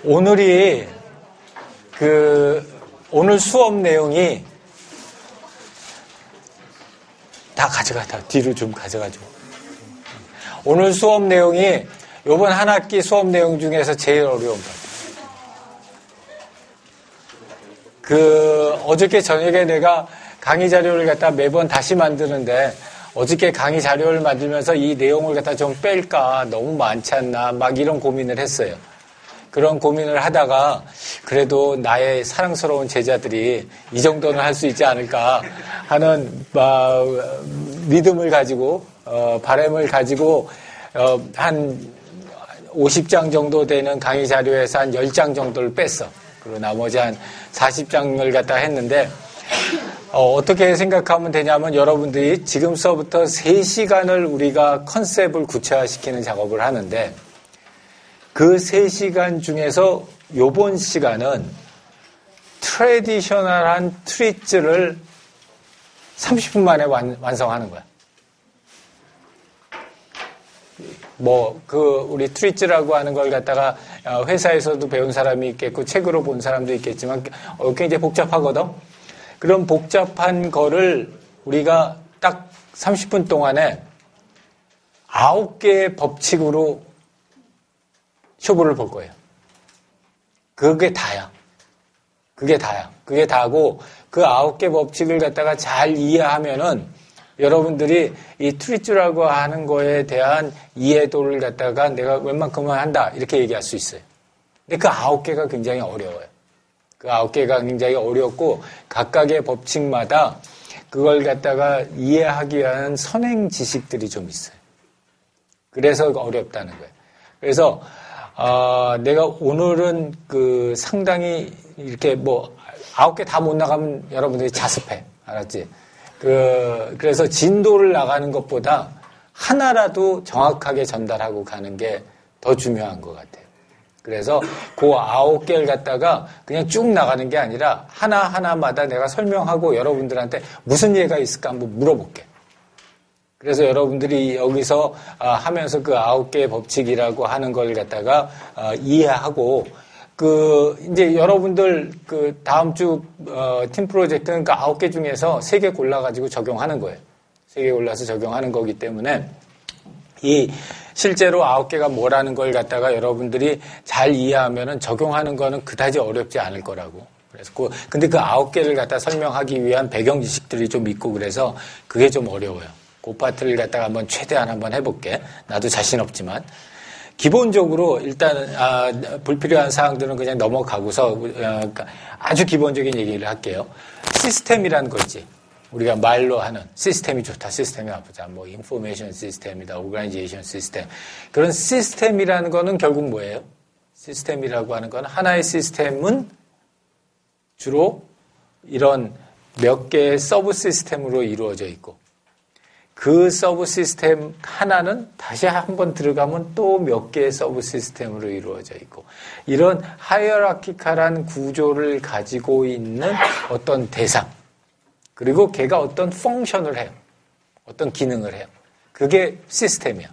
오늘이 오늘 수업 내용이 다 뒤로 좀 가져가지고. 오늘 수업 내용이 이번 한 학기 수업 내용 중에서 제일 어려운 것 같아요. 어저께 저녁에 내가 강의 자료를 갖다 매번 다시 만드는데 어저께 강의 자료를 만들면서 이 내용을 갖다 좀 뺄까 너무 많지 않나 막 이런 고민을 했어요. 그런 고민을 하다가 그래도 나의 사랑스러운 제자들이 이 정도는 할 수 있지 않을까 하는 믿음을 가지고 바람을 가지고 한 50장 정도 되는 강의 자료에서 한 10장 정도를 뺐어. 그리고 나머지 한 40장을 갖다 했는데 어떻게 생각하면 되냐면 여러분들이 지금서부터 3시간을 우리가 컨셉을 구체화시키는 작업을 하는데 그 3시간 중에서 요번 시간은 트래디셔널한 트리츠를 30분 만에 완성하는 거야. 우리 트리츠라고 하는 걸 갖다가 회사에서도 배운 사람이 있겠고 책으로 본 사람도 있겠지만 굉장히 복잡하거든. 그런 복잡한 거를 우리가 딱 30분 동안에 9개의 법칙으로 쇼부를 볼 거예요. 그게 다야. 그게 다고 그 9개 법칙을 갖다가 잘 이해하면은 여러분들이 이 트리츠라고 하는 거에 대한 이해도를 갖다가 내가 웬만큼은 한다 이렇게 얘기할 수 있어요. 근데 그 9개가 굉장히 어려워요. 그 9개가 굉장히 어렵고 각각의 법칙마다 그걸 갖다가 이해하기 위한 선행 지식들이 좀 있어요. 그래서 어렵다는 거예요. 그래서 내가 오늘은 상당히 이렇게 9개 다 못 나가면 여러분들이 자습해. 알았지? 그래서 진도를 나가는 것보다 하나라도 정확하게 전달하고 가는 게 더 중요한 것 같아요. 그래서 그 9개를 갖다가 그냥 쭉 나가는 게 아니라 하나하나마다 내가 설명하고 여러분들한테 무슨 예가 있을까 한번 물어볼게. 그래서 여러분들이 여기서 하면서 그 9개의 법칙이라고 하는 걸 갖다가 이해하고 이제 여러분들 다음 주 팀 프로젝트는 그 9개 중에서 3개 골라가지고 적용하는 거예요. 3개 골라서 적용하는 거기 때문에 실제로 9개가 뭐라는 걸 갖다가 여러분들이 잘 이해하면은 적용하는 거는 그다지 어렵지 않을 거라고. 그래서 근데 그 9개를 갖다 설명하기 위한 배경 지식들이 좀 있고 그래서 그게 좀 어려워요. 그 파트를 갖다가 최대한 한번 해볼게. 나도 자신 없지만. 기본적으로 일단 불필요한 사항들은 그냥 넘어가고서 아주 기본적인 얘기를 할게요. 시스템이라는 거 있지. 우리가 말로 하는 시스템이 좋다, 시스템이 나쁘다. 인포메이션 시스템이다, 오거나이제이션 시스템. 그런 시스템이라는 거는 결국 뭐예요? 시스템이라고 하는 건 하나의 시스템은 주로 이런 몇 개의 서브 시스템으로 이루어져 있고 그 서브 시스템 하나는 다시 한번 들어가면 또 몇 개의 서브 시스템으로 이루어져 있고 이런 하이어라키칼한 구조를 가지고 있는 어떤 대상 그리고 걔가 어떤 펑션을 해요. 어떤 기능을 해요. 그게 시스템이야.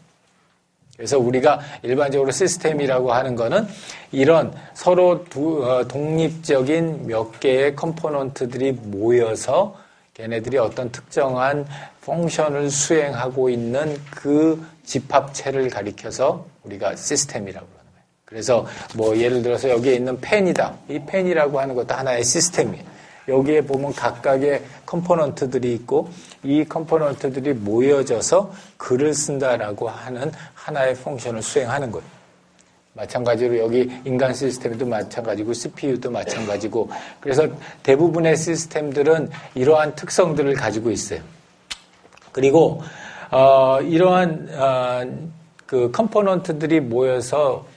그래서 우리가 일반적으로 시스템이라고 하는 거는 이런 서로 독립적인 몇 개의 컴포넌트들이 모여서 걔네들이 어떤 특정한 펑션을 수행하고 있는 그 집합체를 가리켜서 우리가 시스템이라고 하는 거예요. 그래서 예를 들어서 여기에 있는 펜이다. 이 펜이라고 하는 것도 하나의 시스템이에요. 여기에 보면 각각의 컴포넌트들이 있고 이 컴포넌트들이 모여져서 글을 쓴다라고 하는 하나의 펑션을 수행하는 거예요. 마찬가지로 여기 인간 시스템도 마찬가지고 CPU도 마찬가지고 그래서 대부분의 시스템들은 이러한 특성들을 가지고 있어요. 그리고 이러한 그 컴포넌트들이 모여서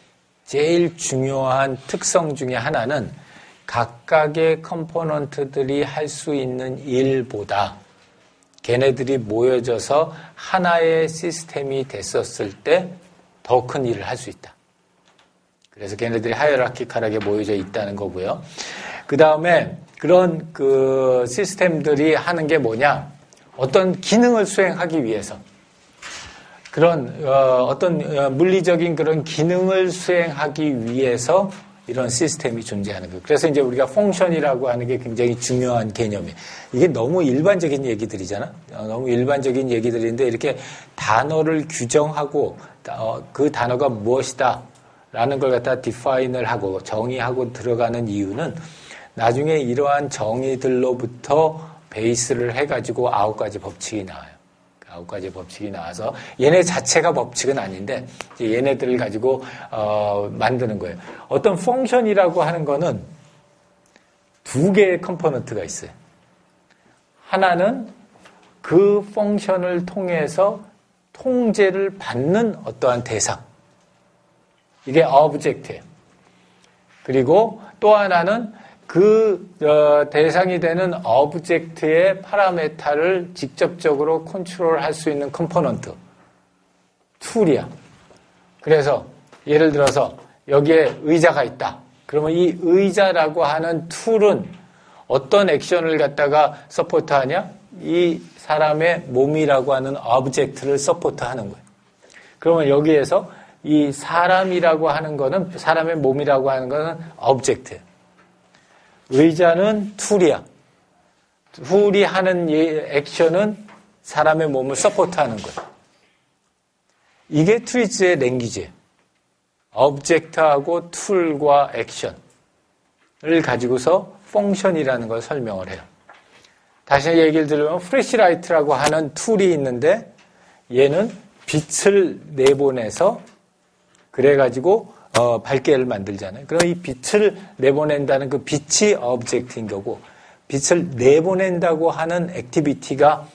제일 중요한 특성 중에 하나는 각각의 컴포넌트들이 할 수 있는 일보다 걔네들이 모여져서 하나의 시스템이 됐었을 때 더 큰 일을 할 수 있다. 그래서 걔네들이 하이어라키칼하게 모여져 있다는 거고요. 그 다음에 그런 시스템들이 하는 게 뭐냐? 어떤 기능을 수행하기 위해서 어떤 물리적인 그런 기능을 수행하기 위해서 이런 시스템이 존재하는 거예요. 그래서 이제 우리가 펑션이라고 하는 게 굉장히 중요한 개념이에요. 이게 너무 일반적인 얘기들이잖아. 너무 일반적인 얘기들인데 이렇게 단어를 규정하고 그 단어가 무엇이다 라는 걸 갖다 디파인을 하고 정의하고 들어가는 이유는 나중에 이러한 정의들로부터 베이스를 해가지고 9가지 법칙이 나와요. 9가지 법칙이 나와서 얘네 자체가 법칙은 아닌데 얘네들을 가지고 만드는 거예요. 어떤 펑션이라고 하는 거는 두 개의 컴포넌트가 있어요. 하나는 그 펑션을 통해서 통제를 받는 어떠한 대상. 이게 오브젝트예요. 그리고 또 하나는 그 대상이 되는 오브젝트의 파라메타를 직접적으로 컨트롤할 수 있는 컴포넌트, 툴이야. 그래서 예를 들어서 여기에 의자가 있다. 그러면 이 의자라고 하는 툴은 어떤 액션을 갖다가 서포트하냐? 이 사람의 몸이라고 하는 오브젝트를 서포트하는 거예요. 그러면 여기에서 이 사람이라고 하는 거는 사람의 몸이라고 하는 거는 오브젝트예요. 의자는 툴이야. 툴이 하는 액션은 사람의 몸을 서포트하는 거예요. 이게 트리츠의 랭귀지예요. 오브젝트하고 툴과 액션을 가지고서 펑션이라는 걸 설명을 해요. 다시 얘기를 들으면 프레시라이트라고 하는 툴이 있는데 얘는 빛을 내보내서 그래가지고 밝게를 만들잖아요. 그럼 이 빛을 내보낸다는 그 빛이 오브젝트인 거고 빛을 내보낸다고 하는 액티비티가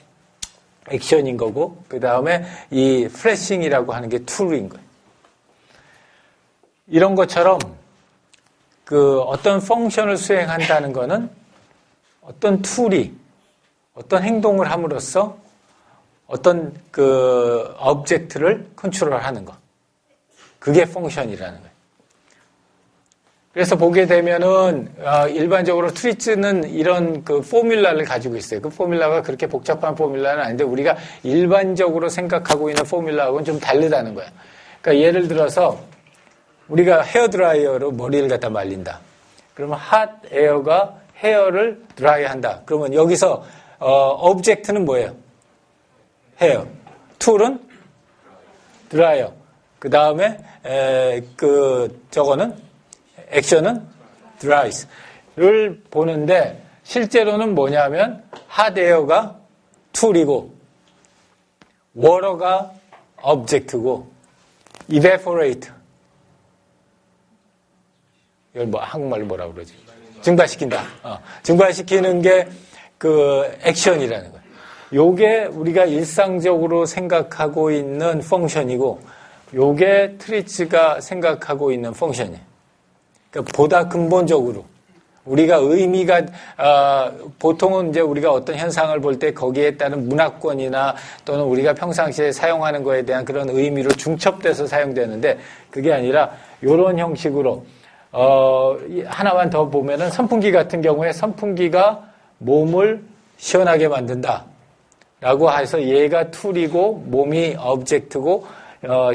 액션인 거고 그 다음에 이 플래싱이라고 하는 게 툴인 거예요. 이런 것처럼 그 어떤 펑션을 수행한다는 거는 어떤 툴이 어떤 행동을 함으로써 어떤 그 오브젝트를 컨트롤하는 거. 그게 펑션이라는 거예요. 그래서 보게 되면은 일반적으로 트리츠는 이런 그 포뮬라를 가지고 있어요. 그 포뮬라가 그렇게 복잡한 포뮬라는 아닌데 우리가 일반적으로 생각하고 있는 포뮬라하고는 좀 다르다는 거야. 그러니까 예를 들어서 우리가 헤어드라이어로 머리를 갖다 말린다. 그러면 핫 에어가 헤어를 드라이한다. 그러면 여기서 오브젝트는 뭐예요? 헤어. 툴은 드라이어. 그 다음에 저거는 액션은 드라이스를 보는데 실제로는 뭐냐면 핫 에어가 툴이고 워터가 오브젝트고 evaporate 이걸 뭐 한국말로 뭐라고 그러지? 증발시킨다. 증발시키는 게 그 액션이라는 거예요. 요게 우리가 일상적으로 생각하고 있는 펑션이고 요게 트리츠가 생각하고 있는 펑션이에요. 그러니까 보다 근본적으로 우리가 의미가 보통은 이제 우리가 어떤 현상을 볼 때 거기에 따른 문화권이나 또는 우리가 평상시에 사용하는 거에 대한 그런 의미로 중첩돼서 사용되는데 그게 아니라 이런 형식으로 하나만 더 보면은 선풍기 같은 경우에 선풍기가 몸을 시원하게 만든다 라고 해서 얘가 툴이고 몸이 오브젝트고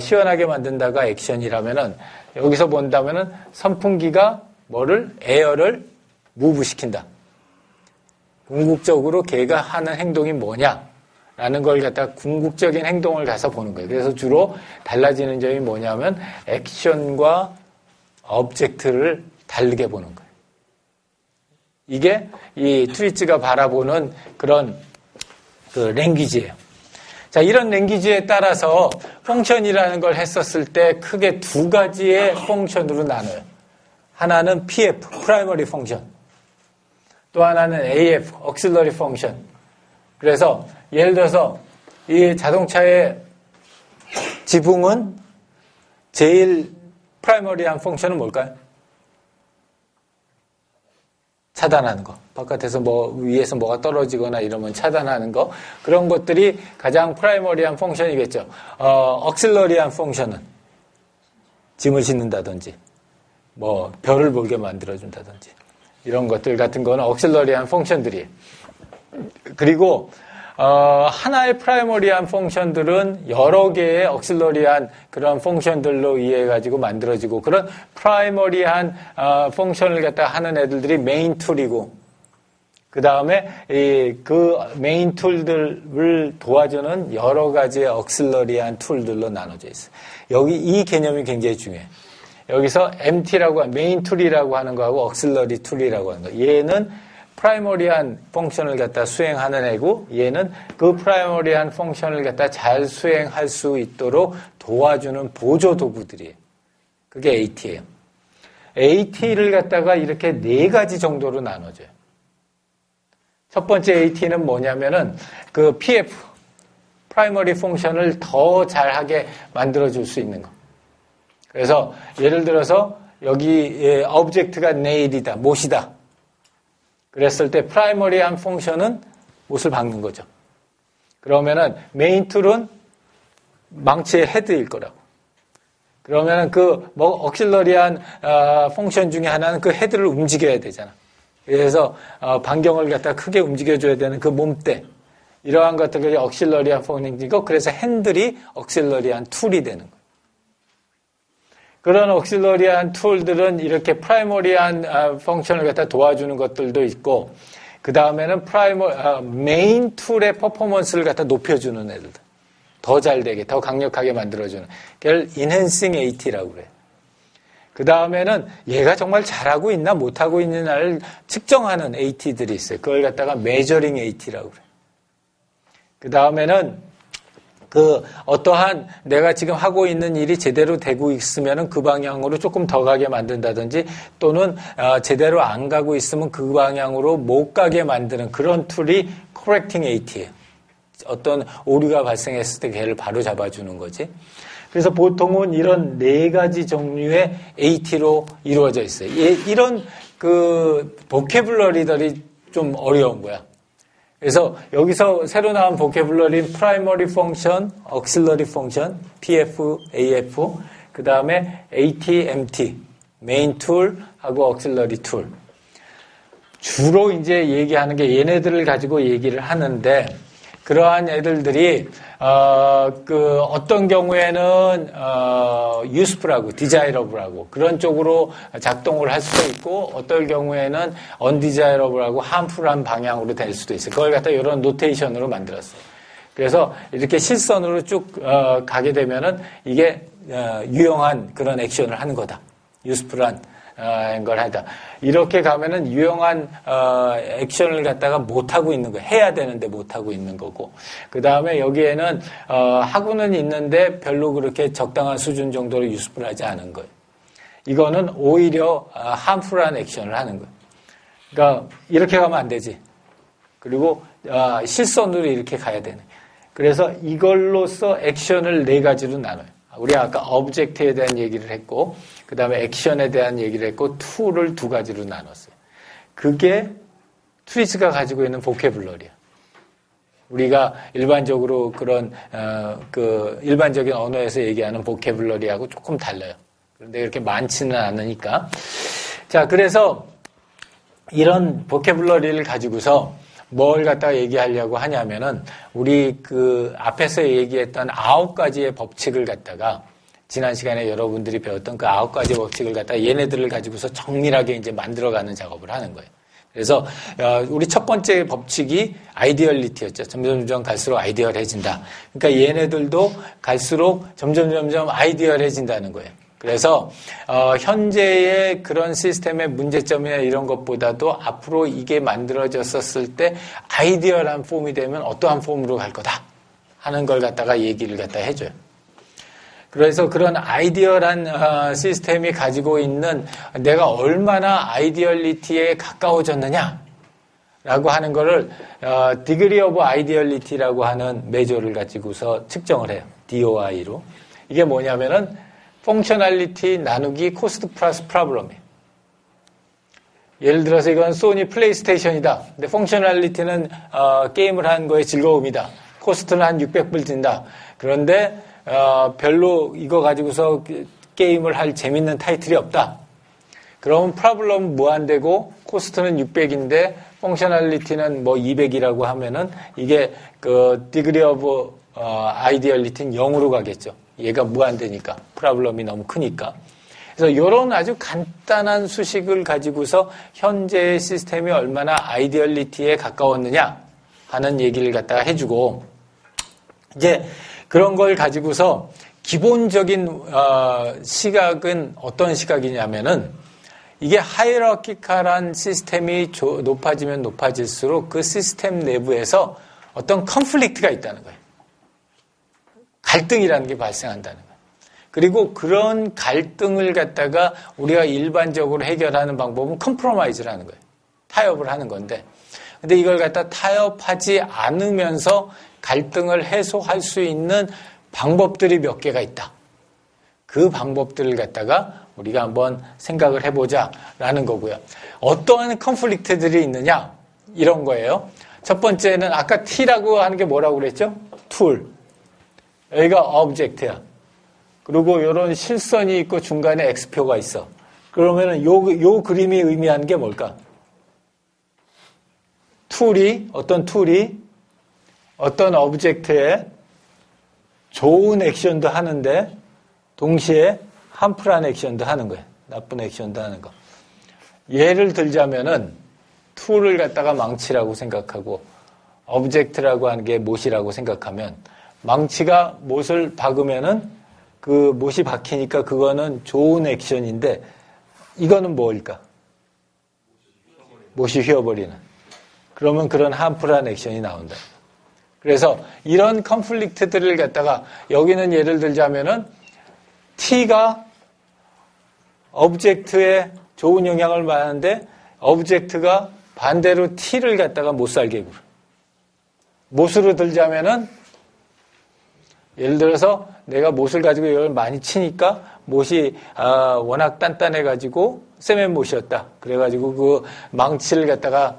시원하게 만든다가 액션이라면은 여기서 본다면은 선풍기가 에어를 무브시킨다. 궁극적으로 걔가 하는 행동이 뭐냐라는 걸 갖다 궁극적인 행동을 가서 보는 거예요. 그래서 주로 달라지는 점이 뭐냐면 액션과 오브젝트를 다르게 보는 거예요. 이게 이 트리츠가 바라보는 그런 그 랭귀지예요. 자, 이런 랭귀지에 따라서 펑션이라는 걸 했었을 때 크게 두 가지의 펑션으로 나눠요. 하나는 PF, 프라이머리 펑션. 또 하나는 AF, auxiliary 펑션. 그래서 예를 들어서 이 자동차의 지붕은 제일 프라이머리한 펑션은 뭘까요? 차단하는 거. 바깥에서 위에서 뭐가 떨어지거나 이러면 차단하는 거. 그런 것들이 가장 프라이머리한 펑션이겠죠. 억실러리한 펑션은 짐을 싣는다든지, 별을 보게 만들어준다든지, 이런 것들 같은 거는 억실러리한 펑션들이에요. 그리고, 하나의 프라이머리한 펑션들은 여러 개의 억실러리한 그런 펑션들로 의해가지고 만들어지고, 그런 프라이머리한 펑션을 갖다 하는 애들이 메인 툴이고, 그 다음에 그 메인 툴들을 도와주는 여러 가지의 억실러리한 툴들로 나눠져 있어요. 여기 이 개념이 굉장히 중요해요. 여기서 MT라고 메인 툴이라고 하는 거하고 억실러리 툴이라고 하는 거. 얘는 프라이머리한 펑션을 갖다 수행하는 애고, 얘는 그 프라이머리한 펑션을 갖다 잘 수행할 수 있도록 도와주는 보조 도구들이에요. 그게 AT예요. AT를 갖다가 이렇게 네 가지 정도로 나눠줘요. 첫 번째 AT는 뭐냐면은 그 PF, 프라이머리 펑션을 더 잘하게 만들어줄 수 있는 거. 그래서 예를 들어서 여기 오브젝트가 네일이다, 못이다. 그랬을 때 프라이머리한 펑션은 못을 박는 거죠. 그러면은 메인 툴은 망치의 헤드일 거라고. 그러면은 그 억실러리한 펑션 중에 하나는 그 헤드를 움직여야 되잖아. 그래서 반경을 갖다 크게 움직여줘야 되는 그 몸대, 이러한 것들이 억실러리한 펑션이고, 그래서 핸들이 억실러리한 툴이 되는 거예요. 그런 억실러리한 툴들은 이렇게 프라이머리한 펑션을 갖다 도와주는 것들도 있고, 그 다음에는 메인 툴의 퍼포먼스를 갖다 높여주는 애들, 더 잘 되게, 더 강력하게 만들어주는, 그걸 enhancing AT라고 그래요. 그 다음에는 얘가 정말 잘하고 있나 못하고 있느냐를 측정하는 AT들이 있어요. 그걸 갖다가 measuring AT라고 그래요. 그 다음에는 어떠한 내가 지금 하고 있는 일이 제대로 되고 있으면은 그 방향으로 조금 더 가게 만든다든지, 또는 제대로 안 가고 있으면 그 방향으로 못 가게 만드는 그런 툴이 correcting AT예요. 어떤 오류가 발생했을 때 걔를 바로 잡아주는 거지. 그래서 보통은 이런 네 가지 종류의 AT로 이루어져 있어요. 이런 보캐블러리들이 좀 어려운 거야. 그래서 여기서 새로 나온 보캐블러리는 프라이머리 펑션, 억실러리 펑션, PF, AF, 그 다음에 AT, MT, 메인 툴하고 억실러리 툴. 주로 이제 얘기하는 게 얘네들을 가지고 얘기를 하는데, 그러한 애들들이 어떤 경우에는 useful하고 desirable하고 그런 쪽으로 작동을 할 수도 있고, 어떨 경우에는 undesirable하고 harmful한 방향으로 될 수도 있어요. 그걸 갖다 이런 노테이션으로 만들었어요. 그래서 이렇게 실선으로 쭉 가게 되면은 이게 유용한 그런 액션을 하는 거다. useful한 걸 하다. 이렇게 가면은 유용한 액션을 갖다가 못하고 있는 거예요. 해야 되는데 못하고 있는 거고. 그 다음에 여기에는 하고는 있는데 별로 그렇게 적당한 수준 정도로 유스풀하지 않은 거예요. 이거는 오히려 함풀한 액션을 하는 거예요. 그러니까 이렇게 가면 안 되지. 그리고 실선으로 이렇게 가야 되네. 그래서 이걸로써 액션을 네 가지로 나눠요. 우리가 아까 오브젝트에 대한 얘기를 했고, 그 다음에 액션에 대한 얘기를 했고, 툴을 두 가지로 나눴어요. 그게 트위즈가 가지고 있는 보캐블러리야. 우리가 일반적으로 그런 일반적인 언어에서 얘기하는 보캐블러리하고 조금 달라요. 그런데 이렇게 많지는 않으니까. 자, 그래서 이런 보캐블러리를 가지고서 뭘 갖다가 얘기하려고 하냐면은, 우리 앞에서 얘기했던 9가지의 법칙을 갖다가, 지난 시간에 여러분들이 배웠던 그 9가지 법칙을 갖다가 얘네들을 가지고서 정밀하게 이제 만들어가는 작업을 하는 거예요. 그래서, 우리 첫 번째 법칙이 아이디얼리티였죠. 점점 갈수록 아이디얼해진다. 그러니까 얘네들도 갈수록 점점 아이디얼해진다는 거예요. 그래서 현재의 그런 시스템의 문제점이나 이런 것보다도 앞으로 이게 만들어졌었을 때 아이디얼한 폼이 되면 어떠한 폼으로 갈 거다 하는 걸 갖다가 얘기를 갖다 해줘요. 그래서 그런 아이디얼한 시스템이 가지고 있는 내가 얼마나 아이디얼리티에 가까워졌느냐라고 하는 거를 디그리 오브 아이디얼리티라고 하는 메저를 가지고서 측정을 해요. DOI로. 이게 뭐냐면은 펑셔널리티 나누기 코스트 플러스 프로블럼이에요. 예를 들어서 이건 소니 플레이스테이션이다. 근데 펑셔널리티는 게임을 하는 거에 즐거움이다. 코스트는 한 600불 든다. 그런데 별로 이거 가지고서 게임을 할 재밌는 타이틀이 없다. 그러면 프로블럼 무한대고 코스트는 600인데 펑셔널리티는 뭐 200이라고 하면은 이게 그 디그리 오브 아이디얼리티는 0으로 가겠죠. 얘가 무한대니까 프로블럼이 너무 크니까. 그래서 이런 아주 간단한 수식을 가지고서 현재의 시스템이 얼마나 아이디얼리티에 가까웠느냐 하는 얘기를 갖다가 해주고, 이제 그런 걸 가지고서 기본적인 시각은 어떤 시각이냐면은, 이게 하이라키컬한 시스템이 높아지면 높아질수록 그 시스템 내부에서 어떤 컨플릭트가 있다는 거예요. 갈등이라는 게 발생한다는 거예요. 그리고 그런 갈등을 갖다가 우리가 일반적으로 해결하는 방법은 컴프로마이즈라는 거예요. 타협을 하는 건데, 근데 이걸 갖다 타협하지 않으면서 갈등을 해소할 수 있는 방법들이 몇 개가 있다. 그 방법들을 갖다가 우리가 한번 생각을 해보자라는 거고요. 어떠한 컨플릭트들이 있느냐 이런 거예요. 첫 번째는 아까 T라고 하는 게 뭐라고 그랬죠? 툴. 여기가 object야. 그리고 이런 실선이 있고 중간에 X표가 있어. 그러면은 요 그림이 의미하는 게 뭘까? 어떤 툴이 어떤 오브젝트에 좋은 액션도 하는데 동시에 함플한 액션도 하는 거예요. 나쁜 액션도 하는 거. 예를 들자면은 툴을 갖다가 망치라고 생각하고 오브젝트라고 하는 게 못이라고 생각하면, 망치가 못을 박으면은 그 못이 박히니까 그거는 좋은 액션인데 이거는 뭘까? 못이 휘어버리는. 그러면 그런 함플한 액션이 나온다. 그래서 이런 컨플릭트들을 갖다가 여기는 예를 들자면은 T가 오브젝트에 좋은 영향을 받는데 오브젝트가 반대로 T를 갖다가 못 살게 굴어. 못으로 들자면은 예를 들어서 내가 못을 가지고 이걸 많이 치니까 못이 워낙 단단해가지고 세면 못이었다. 그래가지고 그 망치를 갖다가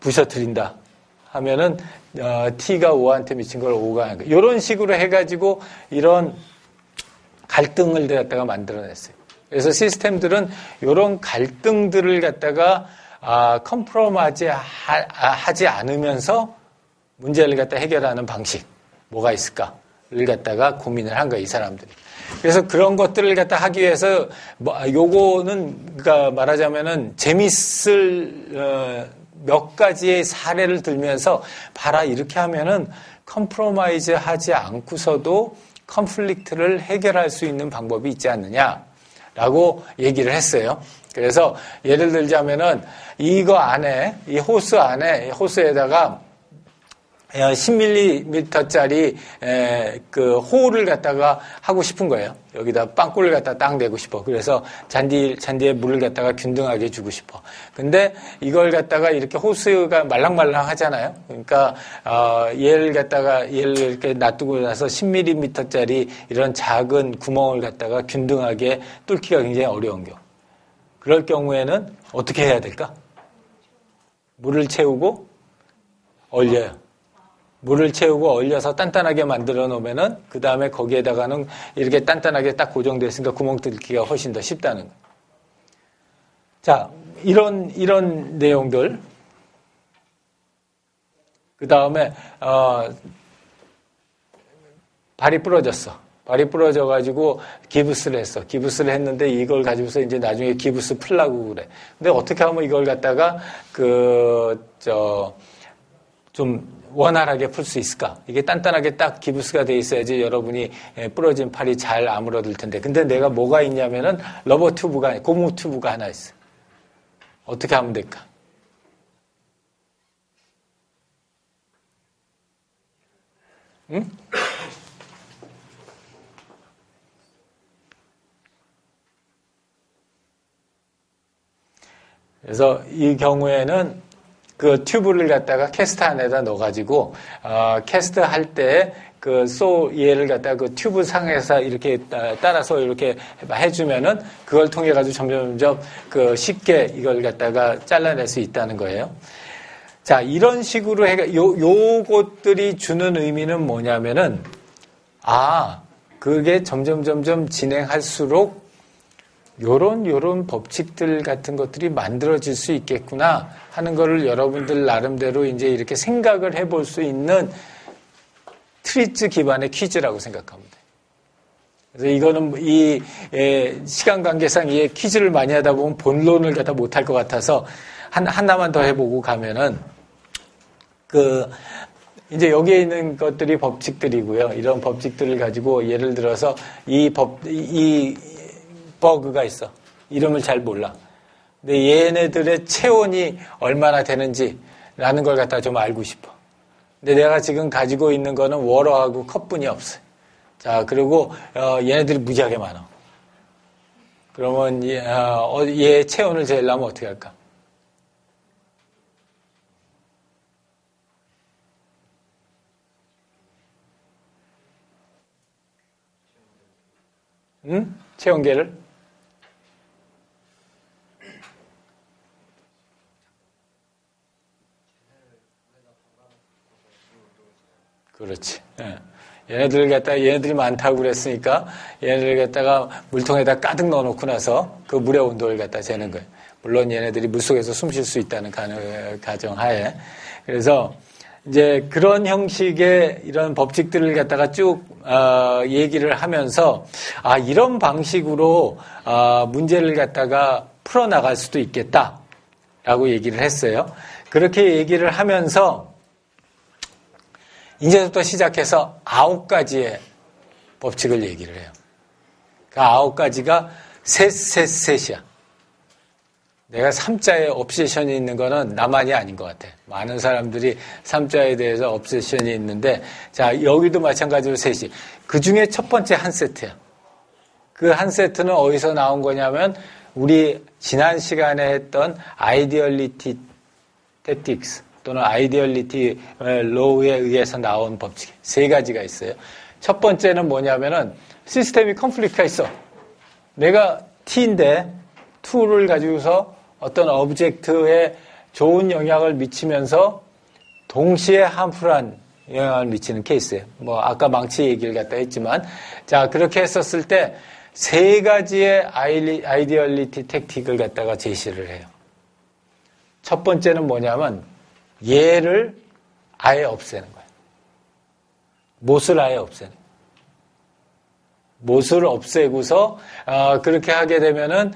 부셔뜨린다 하면은 T가 5한테 미친 걸 5가 하는 거예요. 이런 식으로 해가지고 이런 갈등을 갖다가 만들어냈어요. 그래서 시스템들은 이런 갈등들을 갖다가 컴프로마이즈 하지 않으면서 문제를 갖다 해결하는 방식 뭐가 있을까를 갖다가 고민을 한 거예요, 이 사람들이. 그래서 그런 것들을 갖다 하기 위해서 요거는 그러니까 말하자면은 재밌을 몇 가지의 사례를 들면서 봐라, 이렇게 하면은 컴프로마이즈 하지 않고서도 컨플릭트를 해결할 수 있는 방법이 있지 않느냐라고 얘기를 했어요. 그래서 예를 들자면은 이거 안에, 이 호스 안에, 호스에다가 10mm짜리 그 호를 갖다가 하고 싶은 거예요. 여기다 빵꾸를 갖다 딱 내고 싶어. 그래서 잔디에 물을 갖다가 균등하게 주고 싶어. 근데 이걸 갖다가 이렇게 호스가 말랑말랑 하잖아요. 그러니까 얘를 이렇게 놔두고 나서 10mm짜리 이런 작은 구멍을 갖다가 균등하게 뚫기가 굉장히 어려운 경우. 그럴 경우에는 어떻게 해야 될까? 물을 채우고 얼려요. 물을 채우고 얼려서 단단하게 만들어 놓으면은 그 다음에 거기에다가는 이렇게 단단하게 딱 고정되어 있으니까 구멍 뚫기가 훨씬 더 쉽다는 거예요. 자, 이런 내용들. 그 다음에 발이 부러졌어. 발이 부러져가지고 기부스를 했어. 기부스를 했는데 이걸 가지고서 이제 나중에 기부스 풀라고 그래. 근데 어떻게 하면 이걸 갖다가 좀 원활하게 풀 수 있을까? 이게 단단하게 딱 기부스가 돼 있어야지 여러분이 부러진 팔이 잘 아물어들 텐데. 근데 내가 뭐가 있냐면은 러버 튜브가, 고무 튜브가 하나 있어. 어떻게 하면 될까? 응? 그래서 이 경우에는 그 튜브를 갖다가 캐스터 안에다 넣어가지고 캐스터 할 때 그 얘를 갖다가 그 튜브 상에서 이렇게 따라서 이렇게 해주면은 그걸 통해 가지고 점점 그 쉽게 이걸 갖다가 잘라낼 수 있다는 거예요. 자, 이런 식으로 요것들이 주는 의미는 뭐냐면은 그게 점점 진행할수록 요런 법칙들 같은 것들이 만들어질 수 있겠구나 하는 거를 여러분들 나름대로 이제 이렇게 생각을 해볼 수 있는 트리츠 기반의 퀴즈라고 생각합니다. 그래서 이거는 시간 관계상 이 퀴즈를 많이 하다 보면 본론을 갖다 못할 것 같아서 하나만 더 해보고 가면은 이제 여기에 있는 것들이 법칙들이고요. 이런 법칙들을 가지고 예를 들어서 이 버그가 있어. 이름을 잘 몰라. 근데 얘네들의 체온이 얼마나 되는지라는 걸 갖다 좀 알고 싶어. 근데 내가 지금 가지고 있는 거는 워러하고 컵뿐이 없어요. 자, 그리고 얘네들이 무지하게 많아. 그러면 얘 체온을 재려면 어떻게 할까? 응? 체온계를? 그렇지. 예. 얘네들이 많다고 그랬으니까 얘네들 갖다가 물통에다 가득 넣어놓고 나서 그 물의 온도를 갖다 재는 거예요. 물론 얘네들이 물속에서 숨 쉴 수 있다는 가정하에. 그래서 이제 그런 형식의 이런 법칙들을 갖다가 쭉 얘기를 하면서 이런 방식으로 문제를 갖다가 풀어나갈 수도 있겠다라고 얘기를 했어요. 그렇게 얘기를 하면서 이제부터 시작해서 9가지의 법칙을 얘기를 해요. 그 9가지가 셋이야. 내가 3자에 옵세션이 있는 거는 나만이 아닌 것 같아. 많은 사람들이 3자에 대해서 옵세션이 있는데, 자, 여기도 마찬가지로 셋이. 그 중에 첫 번째 한 세트야. 그 한 세트는 어디서 나온 거냐면, 우리 지난 시간에 했던 아이디얼리티 택틱스 또는 아이디얼리티 로우에 의해서 나온 법칙. 3가지가 있어요. 첫 번째는 뭐냐면은, 시스템이 컨플릭트가 있어. 내가 T인데, 2를 가지고서 어떤 오브젝트에 좋은 영향을 미치면서 동시에 함풀한 영향을 미치는 케이스예요. 뭐 아까 망치 얘기를 갖다 했지만, 자, 그렇게 했었을 때 3가지의 아이디얼리티 택틱을 갖다가 제시를 해요. 첫 번째는 뭐냐면 얘를 아예 없애는 거예요. 못을 아예 없애는 거예요. 못을 없애고서 그렇게 하게 되면은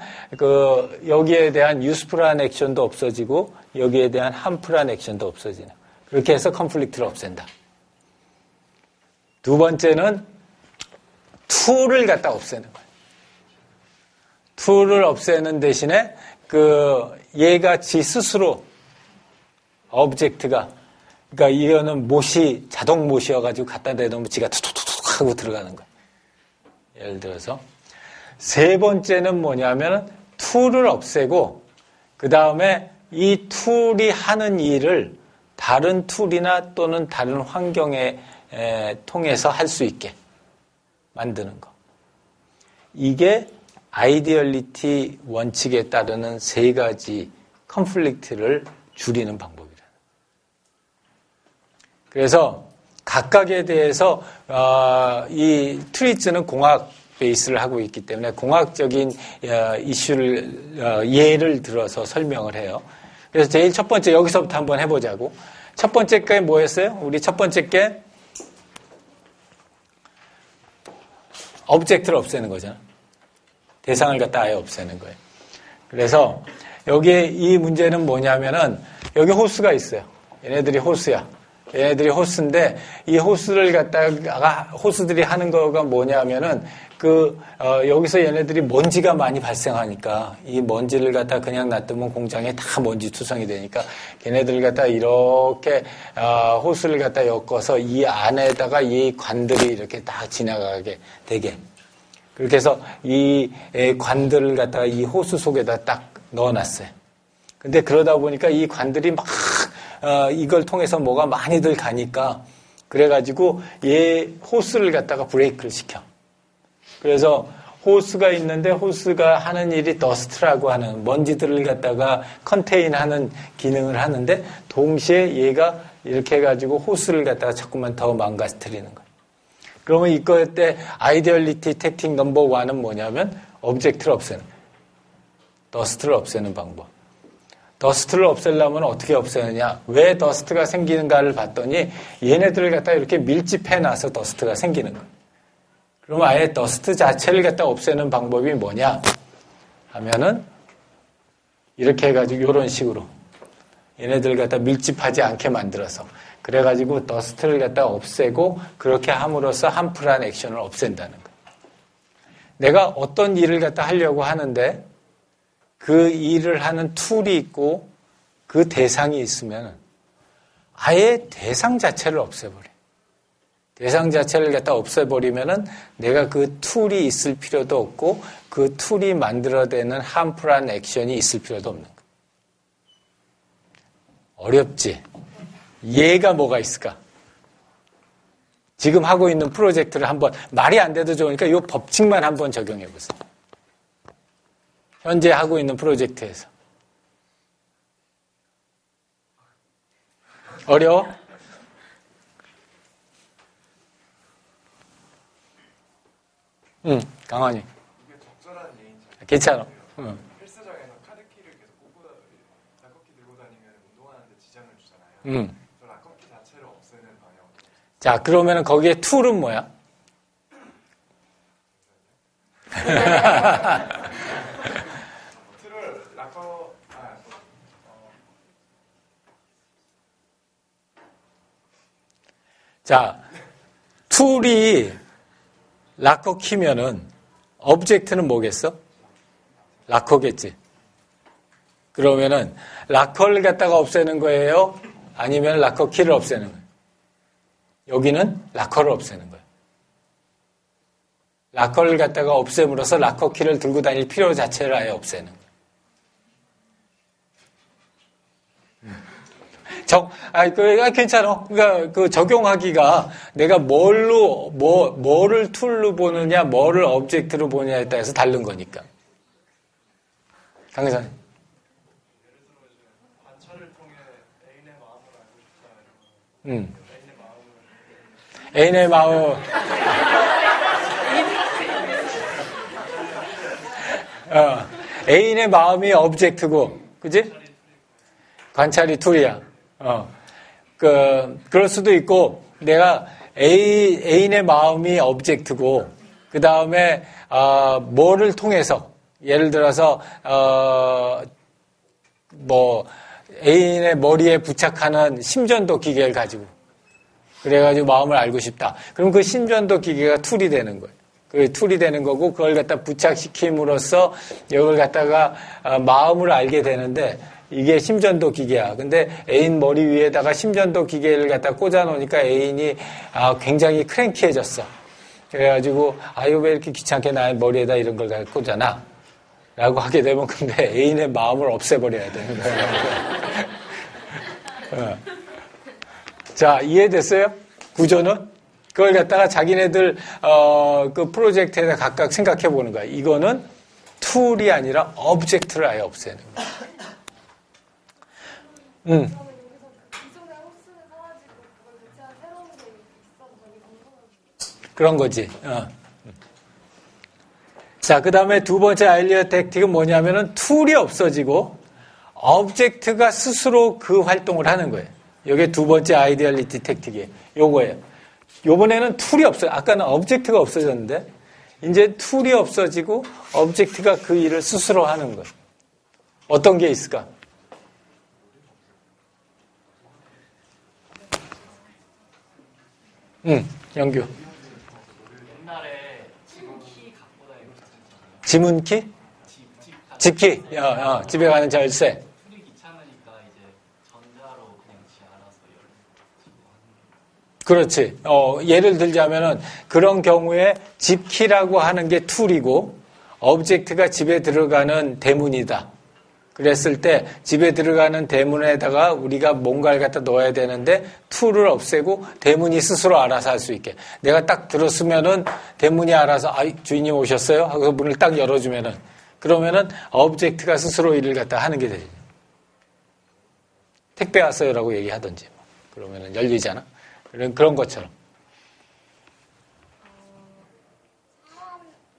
여기에 대한 유스풀한 액션도 없어지고 여기에 대한 함풀한 액션도 없어지는. 그렇게 해서 컨플릭트를 없앤다. 두 번째는 툴을 갖다 없애는 거예요. 툴을 없애는 대신에 얘가 지 스스로 오브젝트가, 그러니까 이거는 자동 못이어가지고 갖다 대놓으면 지가 툭툭툭 하고 들어가는 거예요. 예를 들어서 세 번째는 뭐냐면 툴을 없애고 그 다음에 이 툴이 하는 일을 다른 툴이나 또는 다른 환경에 통해서 할 수 있게 만드는 거. 이게 아이디얼리티 원칙에 따르는 3가지 컨플릭트를 줄이는 방법이다. 그래서 각각에 대해서 이 트리츠는 공학 베이스를 하고 있기 때문에 공학적인 이슈를 예를 들어서 설명을 해요. 그래서 제일 첫 번째 여기서부터 한번 해보자고. 첫 번째 게 뭐였어요? 우리 첫 번째 게 오브젝트를 없애는 거잖아. 대상을 갖다 아예 없애는 거예요. 그래서 여기에 이 문제는 뭐냐면은 여기 호스가 있어요. 얘네들이 호스야. 얘네들이 호스인데 이 호스를 갖다가 호스들이 하는 거가 뭐냐면은 여기서 얘네들이 먼지가 많이 발생하니까 이 먼지를 갖다 그냥 놔두면 공장에 다 먼지 투성이 되니까 걔네들을 갖다 이렇게 호스를 갖다 엮어서 이 안에다가 이 관들이 이렇게 딱 지나가게 되게 그렇게 해서 이 관들을 갖다가 이 호스 속에다 딱 넣어놨어요. 근데 그러다 보니까 이 관들이 막 이걸 통해서 뭐가 많이들 가니까 그래가지고 얘 호스를 갖다가 브레이크를 시켜. 그래서 호스가 있는데 호스가 하는 일이 더스트라고 하는 먼지들을 갖다가 컨테인하는 기능을 하는데 동시에 얘가 이렇게 해가지고 호스를 갖다가 자꾸만 더 망가뜨리는 거예요. 그러면 이거 때 아이디얼리티 택틱 넘버 1은 뭐냐면 오브젝트를 없애는 거예요. 더스트를 없애는 방법. 더스트를 없애려면 어떻게 없애느냐? 왜 더스트가 생기는가를 봤더니 얘네들을 갖다 이렇게 밀집해 놔서 더스트가 생기는 거예요. 그럼 아예 더스트 자체를 갖다 없애는 방법이 뭐냐? 하면은 이렇게 해가지고 이런 식으로 얘네들 갖다 밀집하지 않게 만들어서 그래가지고 더스트를 갖다 없애고 그렇게 함으로써 함프한 액션을 없앤다는 거예요. 내가 어떤 일을 갖다 하려고 하는데 그 일을 하는 툴이 있고 그 대상이 있으면 아예 대상 자체를 없애버려. 대상 자체를 갖다 없애버리면은 내가 그 툴이 있을 필요도 없고 그 툴이 만들어내는 함프한 액션이 있을 필요도 없는 거야. 어렵지? 얘가 뭐가 있을까? 지금 하고 있는 프로젝트를 한번 말이 안 돼도 좋으니까 이 법칙만 한번 적용해 보세요. 현재 하고 있는 프로젝트에서. 어려워? 응, 강환이. 이게 적절한 예인지. 괜찮아. 응. 헬스장에서 카드키를 계속 락커키 들고 다니면 운동하는데 지장을 주잖아요. 응. 저 락커키 자체를 없애는 방향. 자, 그러면 거기에 툴은 뭐야? 틀을 락커 자, 툴이 락커 키면은 오브젝트는 뭐겠어? 락커겠지. 그러면은 락커를 갖다가 없애는 거예요? 아니면 락커 키를 없애는 거예요? 여기는 락커를 없애는 거예요. 락커를 갖다가 없앰으로써 락커 키를 들고 다닐 필요 자체를 아예 없애는 거예요. 괜찮아. 그러니까 그 적용하기가 내가 뭐를 툴로 보느냐, 뭐를 오브젝트로 보느냐에 따라서 다른 거니까. 강의사님. 관찰을 통해 애인의 마음을 알고 싶다. 애인의 마음. 애인의 마음이 오브젝트고, 그지? 관찰이 툴이야. 그럴 수도 있고, 내가 애인의 마음이 오브젝트고, 그 다음에, 뭐를 통해서, 예를 들어서, 애인의 머리에 부착하는 심전도 기계를 가지고, 그래가지고 마음을 알고 싶다. 그럼 그 심전도 기계가 툴이 되는 거예요. 그 툴이 되는 거고, 그걸 갖다 부착시킴으로써 이걸 갖다가 마음을 알게 되는데, 이게 심전도 기계야. 근데 애인 머리 위에다가 심전도 기계를 갖다 꽂아 놓으니까 애인이 굉장히 크랭키해졌어. 그래가지고 이거 왜 이렇게 귀찮게 나의 머리에다 이런 걸 꽂아놔? 라고 하게 되면 근데 애인의 마음을 없애버려야 되는 거야. 자, 이해됐어요? 구조는? 그걸 갖다가 자기네들 그 프로젝트에다 각각 생각해 보는 거야. 이거는 툴이 아니라 오브젝트를 아예 없애는 거야. 기존의 호스는 사라지고 그걸 대체한 새로운 게 있어서 되게 궁금한데. 그런 거지. 자, 그 다음에 두 번째 아이디어 택틱은 뭐냐면은 툴이 없어지고 오브젝트가 스스로 그 활동을 하는 거예요. 이게 두 번째 아이디얼리티 택틱이에요. 요거예요. 요번에는 툴이 없어요. 아까는 오브젝트가 없어졌는데 이제 툴이 없어지고 오브젝트가 그 일을 스스로 하는 거예요. 어떤 게 있을까? 영규. 옛날에 지문키 갖고 다니고 있었잖아요. 지문키? 집키. 집에 가는 열쇠. 풀이 귀찮으니까 이제 전자로 그냥 지 알아서 열고 하는 그렇지. 예를 들자면은 그런 경우에 집키라고 하는 게 툴이고 오브젝트가 집에 들어가는 대문이다. 그랬을 때 집에 들어가는 대문에다가 우리가 뭔가를 갖다 넣어야 되는데 툴을 없애고 대문이 스스로 알아서 할 수 있게. 내가 딱 들었으면은 대문이 알아서 주인님 오셨어요? 하고 문을 딱 열어주면은 그러면은 오브젝트가 스스로 일을 갖다 하는 게 되죠. 택배 왔어요라고 얘기하든지. 그러면은 열리잖아. 그런 것처럼.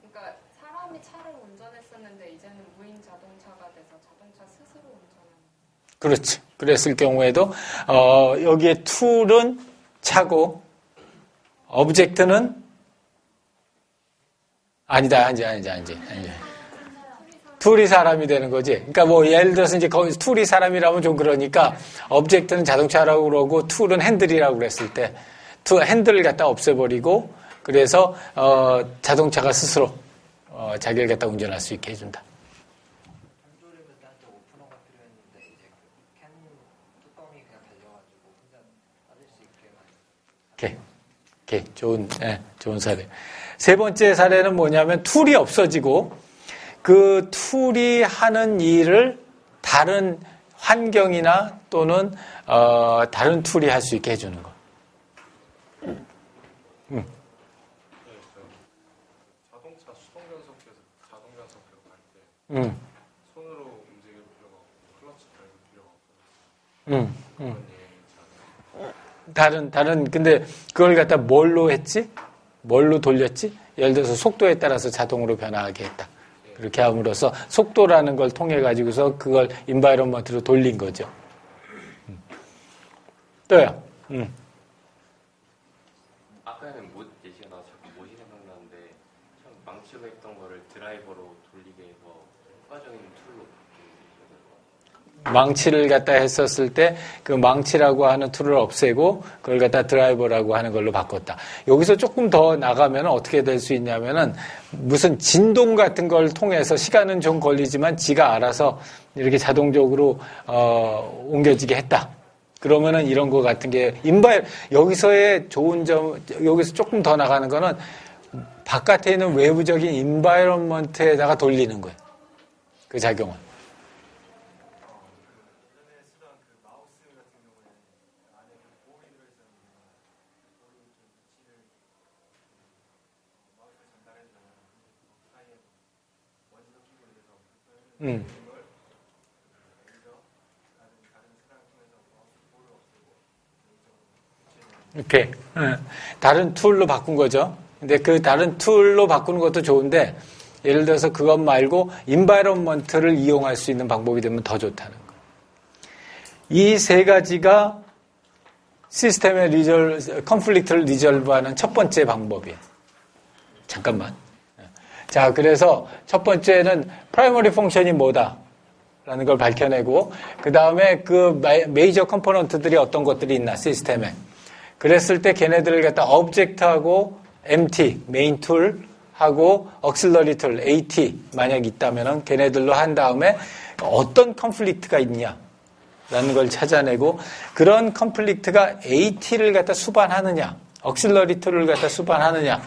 그러니까 사람이 차를 운전했었는데 이제는 무인 자동차가 그렇지. 그랬을 경우에도 여기에 툴은 차고 object는 아니다. 툴이 사람이 되는 거지. 그러니까 뭐 예를 들어서 이제 거기 툴이 사람이라면 좀 그러니까 object는 자동차라고 그러고 툴은 핸들이라고 그랬을 때 핸들을 갖다 없애버리고 그래서 자동차가 스스로 자기를 갖다 운전할 수 있게 해준다. 한조림을 딴때 오프너가 필요했는데 이제 캔 뚜껑이 그냥 달려가지고 혼자 받을 수 있게만. 좋은 사례. 세 번째 사례는 뭐냐면 툴이 없어지고 그 툴이 하는 일을 다른 환경이나 또는 다른 툴이 할 수 있게 해주는 거. 자동차 수동 변속기에서 자동 변속기로 갈 때 손으로 움직일 필요가 없고 클러치 밟을 필요가 없어요. 다른 근데 그걸 갖다 뭘로 했지? 뭘로 돌렸지? 예를 들어서 속도에 따라서 자동으로 변화하게 했다. 그렇게 함으로써 속도라는 걸 통해 가지고서 그걸 인바이러먼트로 돌린 거죠. 또요. 아까는 못 예시가 나와서 자꾸 못이 생각나는데 참 망치로 했던 거를 드라이버로 돌리게 해서 효과적인 툴로 바뀌는 망치를 갖다 했었을 때 그 망치라고 하는 툴을 없애고 그걸 갖다 드라이버라고 하는 걸로 바꿨다. 여기서 조금 더 나가면 어떻게 될 수 있냐면은 무슨 진동 같은 걸 통해서 시간은 좀 걸리지만 지가 알아서 이렇게 자동적으로 옮겨지게 했다. 그러면은 이런 거 같은 게 여기서의 좋은 점, 여기서 조금 더 나가는 거는 바깥에 있는 외부적인 인바이러먼트에다가 돌리는 거예요. 그 작용을. 예전에 쓰던 그 마우스 같은 경우에 안에 볼이 들어있었는데 볼이 좀 위치를 마우스에 전달해주잖아요. 그 사이에 먼지도 끼고 이래서 그걸 다른 수단 통해서 마우스 볼을 없애고 이렇게 다른 툴로 바꾼 거죠. 근데 그 다른 툴로 바꾸는 것도 좋은데 예를 들어서 그것 말고 인바이러먼트를 이용할 수 있는 방법이 되면 더 좋다는 거. 이 세 가지가 시스템의 컨플릭트를 리졸브하는 첫 번째 방법이에요. 잠깐만. 자, 그래서 첫 번째는 프라이머리 펑션이 뭐다? 라는 걸 밝혀내고 그 다음에 그 메이저 컴포넌트들이 어떤 것들이 있나 시스템에 그랬을 때 걔네들을 갖다 object하고 MT, 메인 툴하고 auxiliary 툴, AT 만약 있다면은 걔네들로 한 다음에 어떤 컨플릭트가 있냐 라는 걸 찾아내고 그런 컨플릭트가 AT를 갖다 수반하느냐 auxiliary 툴을 갖다 수반하느냐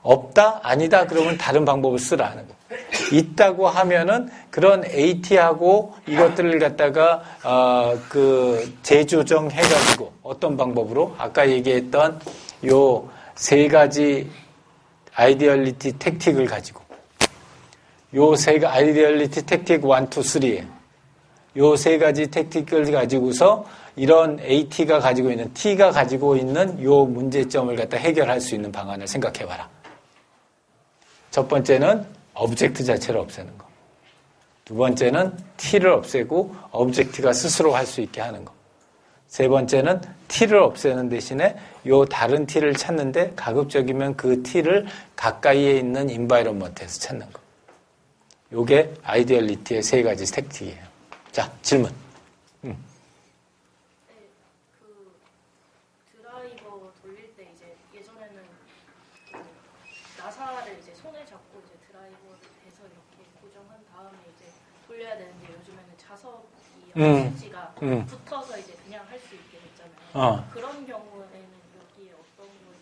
없다? 아니다? 그러면 다른 방법을 쓰라는 거. 있다고 하면은 그런 AT하고 이것들을 갖다가 재조정해가지고 어떤 방법으로 아까 얘기했던 요 세 가지 아이디얼리티 택틱을 가지고 요 세 가지 아이디얼리티 택틱 1, 2, 3에 요 세 가지 택틱을 가지고서 이런 AT가 가지고 있는 T가 가지고 있는 요 문제점을 갖다 해결할 수 있는 방안을 생각해봐라. 첫 번째는 오브젝트 자체를 없애는 거. 두 번째는 T를 없애고 오브젝트가 스스로 할 수 있게 하는 거. 세 번째는 T를 없애는 대신에 요 다른 T를 찾는데 가급적이면 그 T를 가까이에 있는 인바이러먼트에서 찾는 거. 요게 아이디얼리티의 세 가지 택틱이에요. 자, 질문. 네, 그 드라이버 돌릴 때 이제 예전에는 그 나사를 이제 손에 잡고 이제 드라이버를 대서 이렇게 고정한 다음에 이제 돌려야 되는데 요즘에는 자석이 스위치가 붙어서 이제 그냥 할 수 있게 됐잖아요. 그런 경우에는 여기에 어떤 걸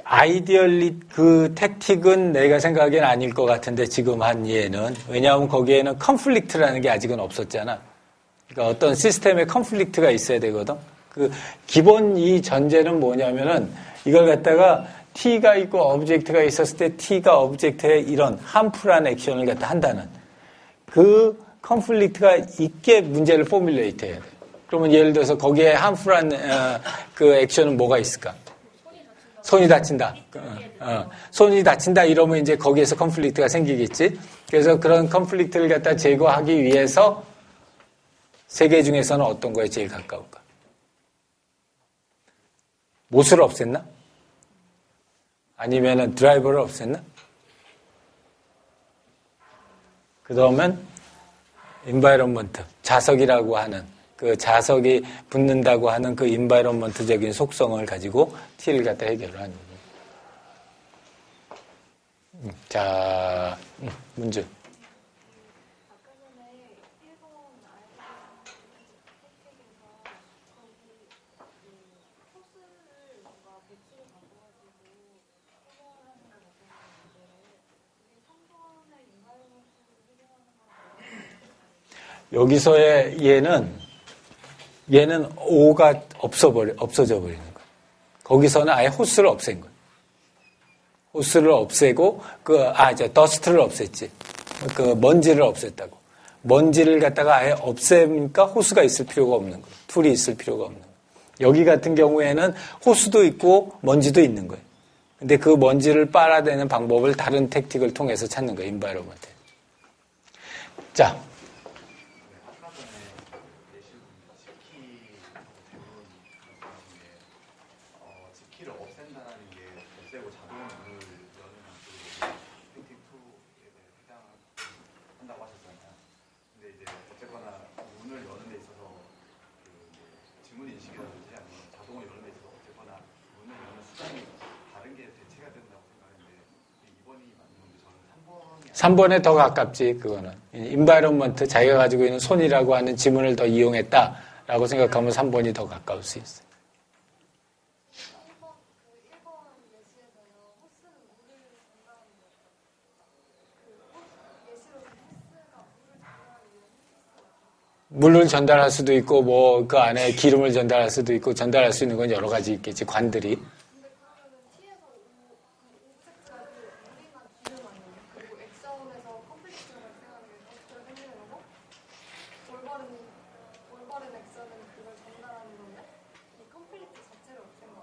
아이디얼리 그 택틱은 내가 생각엔 아닐 것 같은데 지금 한 예는 왜냐하면 거기에는 컨플릭트라는 게 아직은 없었잖아. 그러니까 어떤 시스템에 컨플릭트가 있어야 되거든. 그 기본 이 전제는 뭐냐면은 이걸 갖다가 T가 있고 오브젝트가 있었을 때 T가 오브젝트에 이런 함풀한 액션을 갖다 한다는 그 컨플릭트가 있게 문제를 포뮬레이트 해야 돼. 그러면 예를 들어서 거기에 함풀한 그 액션은 뭐가 있을까? 손이 다친다고 손이 다친다. 손이 다친다 이러면 이제 거기에서 컨플릭트가 생기겠지. 그래서 그런 컨플릭트를 갖다 제거하기 위해서 세 개 중에서는 어떤 거에 제일 가까울까? 못을 없앴나? 아니면은 드라이버를 없앴나? 그러면 인바이런먼트, 자석이라고 하는 그 자석이 붙는다고 하는 그 인바이런먼트적인 속성을 가지고 T를 갖다 해결을 하는 거예요. 자, 문제. 아까 전에 일본 아이들 혜택에서 거기 그 호스를 뭔가 배치를 바꿔가지고 해결하는 걸 어떻게 이게 3번의 인바이런먼트를 해결하는 거랑 여기서의 얘는 O가 없어져 버리는 거예요. 거기서는 아예 호스를 없앤 거예요. 호스를 없애고, 더스트를 없앴지. 그 먼지를 없앴다고. 먼지를 갖다가 아예 없애니까 호스가 있을 필요가 없는 거예요. 툴이 있을 필요가 없는 거예요. 여기 같은 경우에는 호스도 있고 먼지도 있는 거예요. 근데 그 먼지를 빨아내는 방법을 다른 택틱을 통해서 찾는 거예요. 인바이러먼트. 자. 삼 3번에 더 가깝지, 그거는. 인바이런먼트, 자기가 가지고 있는 손이라고 하는 지문을 더 이용했다라고 생각하면 3번이 더 가까울 수 있어요. 1번 예시에서요. 호스는 물을 전달하는 거예요. 그 예시로는 호스가 물을 전달할 수도 있고, 뭐, 그 안에 기름을 전달할 수도 있고, 전달할 수 있는 건 여러 가지 있겠지, 관들이. 근데 그러면은 T에서 오브젝트가 물이나 기름 아니에요? 그리고 액션에서 컴플렉스가 발생하는 게 더스트가 생기는 거고, 올바른 액션은 그걸 전달하는 건데, 이 컴플렉스 자체를 없앤 거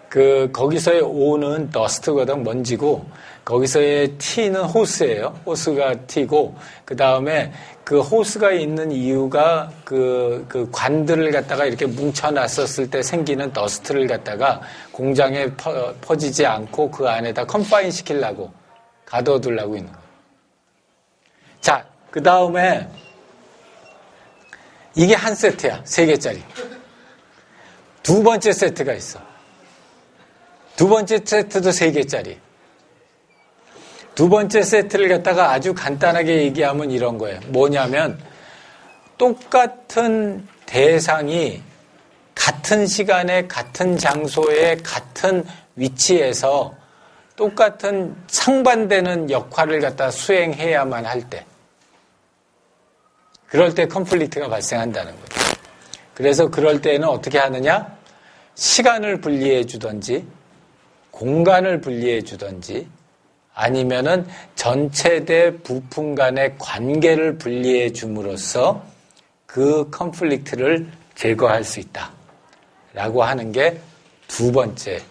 같아요. 거기서의 O는 더스트거든, 먼지고, 거기서의 T는 호스예요. 호스가 T고, 그 다음에 그 호스가 있는 이유가 그 관들을 갖다가 이렇게 뭉쳐놨었을 때 생기는 더스트를 갖다가 공장에 퍼지지 않고 그 안에다 컨파인 시키려고, 가둬두려고 있는 거예요. 자, 그 다음에 이게 한 세트야. 3개짜리. 두 번째 세트가 있어. 두 번째 세트도 3개짜리. 두 번째 세트를 갖다가 아주 간단하게 얘기하면 이런 거예요. 뭐냐면 똑같은 대상이 같은 시간에 같은 장소에 같은 위치에서 똑같은 상반되는 역할을 갖다 수행해야만 할 때, 그럴 때 컨플릭트가 발생한다는 거예요. 그래서 그럴 때는 어떻게 하느냐? 시간을 분리해 주든지 공간을 분리해 주든지 아니면은 전체대 부품 간의 관계를 분리해 줌으로써 그 컨플릭트를 제거할 수 있다. 라고 하는 게 두 번째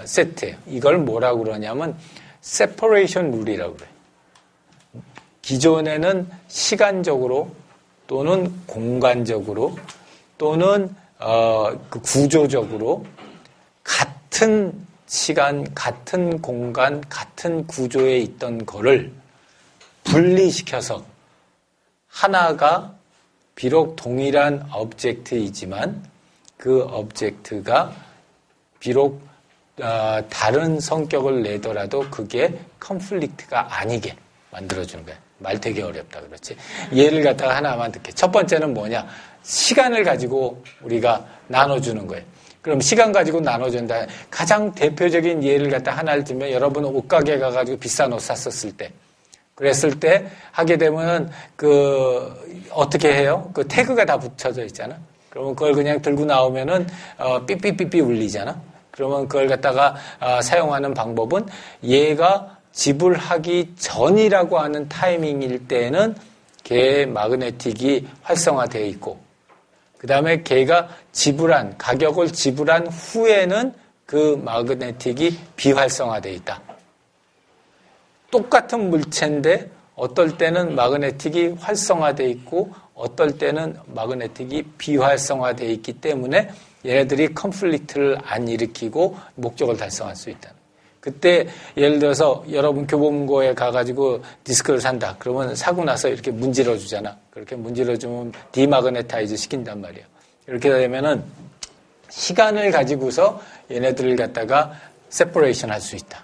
세트예요. 이걸 뭐라고 그러냐면 세퍼레이션 룰이라고 그래요. 기존에는 시간적으로 또는 공간적으로 또는 그 구조적으로 같은 시간, 같은 공간, 같은 구조에 있던 거를 분리시켜서 하나가 비록 동일한 오브젝트이지만 그 오브젝트가 비록 다른 성격을 내더라도 그게 컨플릭트가 아니게 만들어주는 거야. 말 되게 어렵다 그렇지. 예를 갖다가 하나만 듣게. 첫 번째는 뭐냐? 시간을 가지고 우리가 나눠주는 거예요. 그럼 시간 가지고 나눠준다. 가장 대표적인 예를 갖다 하나를 들면 여러분 옷가게 가가지고 비싼 옷 샀었을 때, 그랬을 때 하게 되면 어떻게 해요? 그 태그가 다 붙여져 있잖아. 그러면 그걸 그냥 들고 나오면은 삐삐삐삐 울리잖아. 그러면 그걸 갖다가 사용하는 방법은 얘가 지불하기 전이라고 하는 타이밍일 때는 걔 마그네틱이 활성화되어 있고, 그 다음에 걔가 가격을 지불한 후에는 그 마그네틱이 비활성화되어 있다. 똑같은 물체인데 어떨 때는 마그네틱이 활성화되어 있고 어떨 때는 마그네틱이 비활성화되어 있기 때문에 얘네들이 컨플릭트를 안 일으키고 목적을 달성할 수 있다. 그때 예를 들어서 여러분 교보문고에 가가지고 디스크를 산다. 그러면 사고 나서 이렇게 문질러 주잖아. 그렇게 문질러 주면 디마그네타이즈 시킨단 말이에요. 이렇게 되면은 시간을 가지고서 얘네들을 갖다가 세퍼레이션 할 수 있다.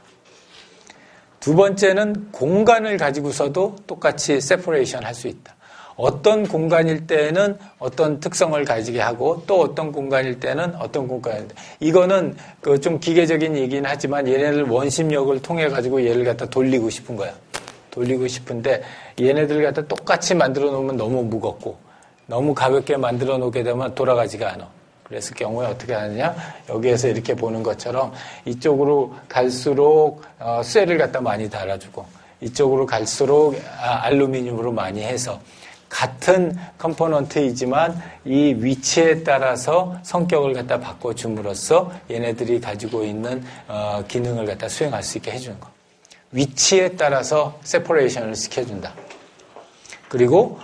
두 번째는 공간을 가지고서도 똑같이 세퍼레이션 할 수 있다. 어떤 공간일 때는 어떤 특성을 가지게 하고 또 어떤 공간일 때는 어떤 공간일 때. 이거는 그 좀 기계적인 얘기는 하지만 얘네들 원심력을 통해 가지고 얘를 갖다 돌리고 싶은 거야. 돌리고 싶은데 얘네들 갖다 똑같이 만들어 놓으면 너무 무겁고 너무 가볍게 만들어 놓게 되면 돌아가지가 않아. 그래서 경우에 어떻게 하느냐? 여기에서 이렇게 보는 것처럼 이쪽으로 갈수록 쇠를 갖다 많이 달아주고 이쪽으로 갈수록 알루미늄으로 많이 해서 같은 컴포넌트이지만 이 위치에 따라서 성격을 갖다 바꿔줌으로써 얘네들이 가지고 있는 기능을 갖다 수행할 수 있게 해주는 거. 위치에 따라서 세퍼레이션을 시켜준다. 그리고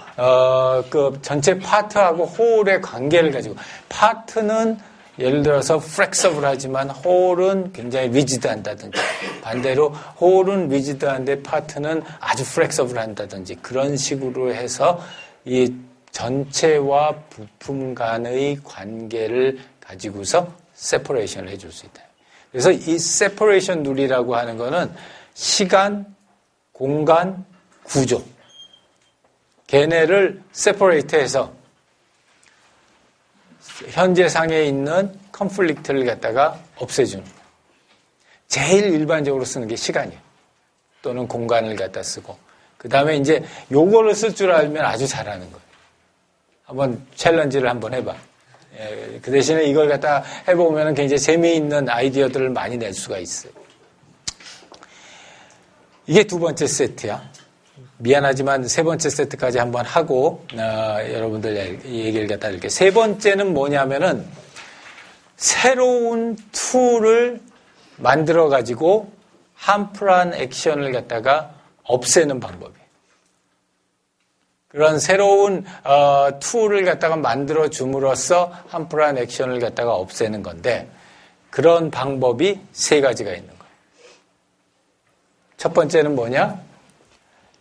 그 전체 파트하고 홀의 관계를 가지고 파트는 예를 들어서 플렉서블하지만 홀은 굉장히 리지드한다든지 반대로 홀은 리지드한데 파트는 아주 플렉서블한다든지 그런 식으로 해서 이 전체와 부품 간의 관계를 가지고서 세퍼레이션을 해줄 수 있다. 그래서 이 세퍼레이션 룰이라고 하는 거는 시간, 공간, 구조 걔네를 세퍼레이트해서 현재 상에 있는 컨플릭트를 갖다가 없애주는 거예요. 제일 일반적으로 쓰는 게 시간이에요. 또는 공간을 갖다 쓰고 그 다음에 이제 요거를 쓸 줄 알면 아주 잘하는 거예요. 한번 챌린지를 한번 해봐. 그 대신에 이걸 갖다 해보면 굉장히 재미있는 아이디어들을 많이 낼 수가 있어요. 이게 두 번째 세트야. 미안하지만 세 번째 세트까지 한번 하고 여러분들 얘기를 갖다 드릴게요. 세 번째는 뭐냐면은 새로운 툴을 만들어 가지고 함프한 액션을 갖다가 없애는 방법이에요. 그런 새로운 툴을 갖다가 만들어 줌으로써 함프한 액션을 갖다가 없애는 건데 그런 방법이 세 가지가 있는 거예요. 첫 번째는 뭐냐?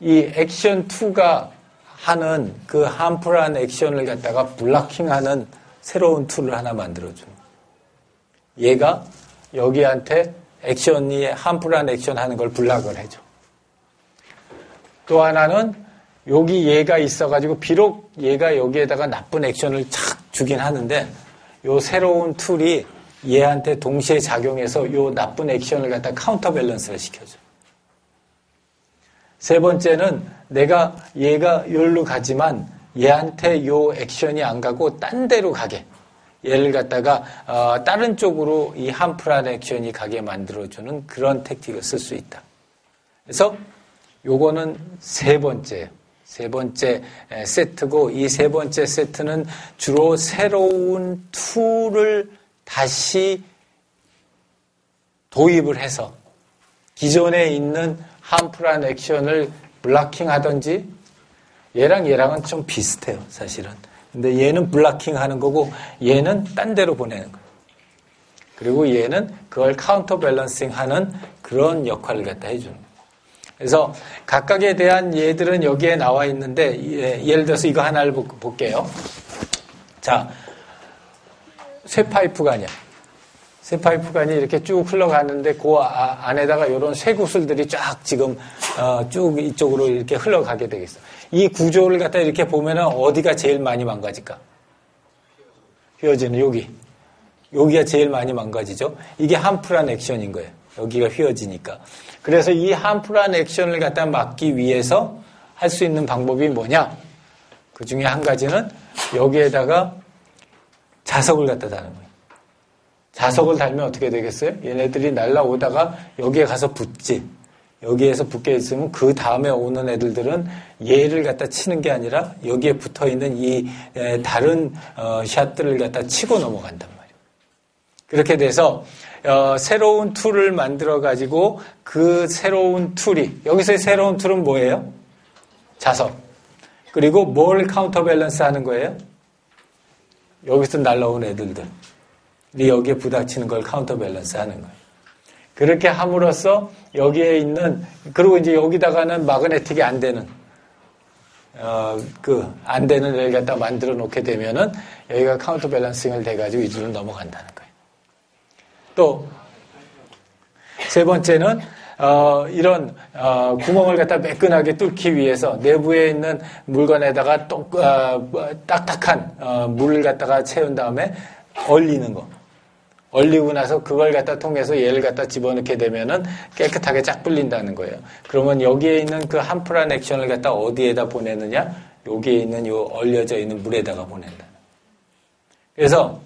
이 액션 2가 하는 그 함프한 액션을 갖다가 블락킹하는 새로운 툴을 하나 만들어주는 거예요. 얘가 여기한테 액션이 함프한 액션 하는 걸 블락을 해줘. 또 하나는 여기 얘가 있어가지고 비록 얘가 여기에다가 나쁜 액션을 착 주긴 하는데 요 새로운 툴이 얘한테 동시에 작용해서 요 나쁜 액션을 갖다 카운터 밸런스를 시켜줘. 세 번째는 내가 얘가 여기로 가지만 얘한테 요 액션이 안 가고 딴 데로 가게. 얘를 갖다가 다른 쪽으로 이 함프한 액션이 가게 만들어주는 그런 택틱을 쓸 수 있다. 그래서 요거는 세 번째 세트고 이 세 번째 세트는 주로 새로운 툴을 다시 도입을 해서 기존에 있는 함프한 액션을 블락킹 하든지 얘랑은 좀 비슷해요, 사실은. 근데 얘는 블락킹 하는 거고 얘는 딴 데로 보내는 거예요. 그리고 얘는 그걸 카운터 밸런싱 하는 그런 역할을 갖다 해주는 거예요. 그래서 각각에 대한 얘들은 여기에 나와 있는데 예를 들어서 이거 하나를 볼게요. 자, 쇠파이프관이야. 쇠파이프관이 이렇게 쭉 흘러가는데 그 안에다가 이런 쇠구슬들이 쫙 지금 쭉 이쪽으로 이렇게 흘러가게 되겠어. 이 구조를 갖다 이렇게 보면은 어디가 제일 많이 망가질까? 휘어지는 여기가 제일 많이 망가지죠. 이게 함프한 액션인 거예요. 여기가 휘어지니까. 그래서 이 함프한 액션을 갖다 막기 위해서 할 수 있는 방법이 뭐냐? 그 중에 한 가지는 여기에다가 자석을 갖다 다는 거예요. 자석을 달면 어떻게 되겠어요? 얘네들이 날라오다가 여기에 가서 붙지. 여기에서 붙게 있으면 그 다음에 오는 애들들은 얘를 갖다 치는 게 아니라 여기에 붙어 있는 이 다른 샷들을 갖다 치고 넘어간단 말이에요. 그렇게 돼서 새로운 툴을 만들어 가지고 그 새로운 툴이 여기서의 새로운 툴은 뭐예요? 자석. 그리고 뭘 카운터 밸런스 하는 거예요? 여기서 날라온 애들들이 여기에 부닥치는 걸 카운터 밸런스 하는 거예요. 그렇게 함으로써 여기에 있는, 그리고 이제 여기다가는 마그네틱이 안 되는, 안 되는 애를 갖다 만들어 놓게 되면은 여기가 카운터 밸런싱을 돼가지고 이리로 넘어간다는 거예요. 또, 세 번째는, 이런, 구멍을 갖다 매끈하게 뚫기 위해서 내부에 있는 물건에다가 딱딱한, 물을 갖다가 채운 다음에 얼리는 거. 얼리고 나서 그걸 갖다 통해서 얘를 갖다 집어넣게 되면은 깨끗하게 쫙 불린다는 거예요. 그러면 여기에 있는 그 함프란 액션을 갖다 어디에다 보내느냐? 여기에 있는 요 얼려져 있는 물에다가 보낸다. 그래서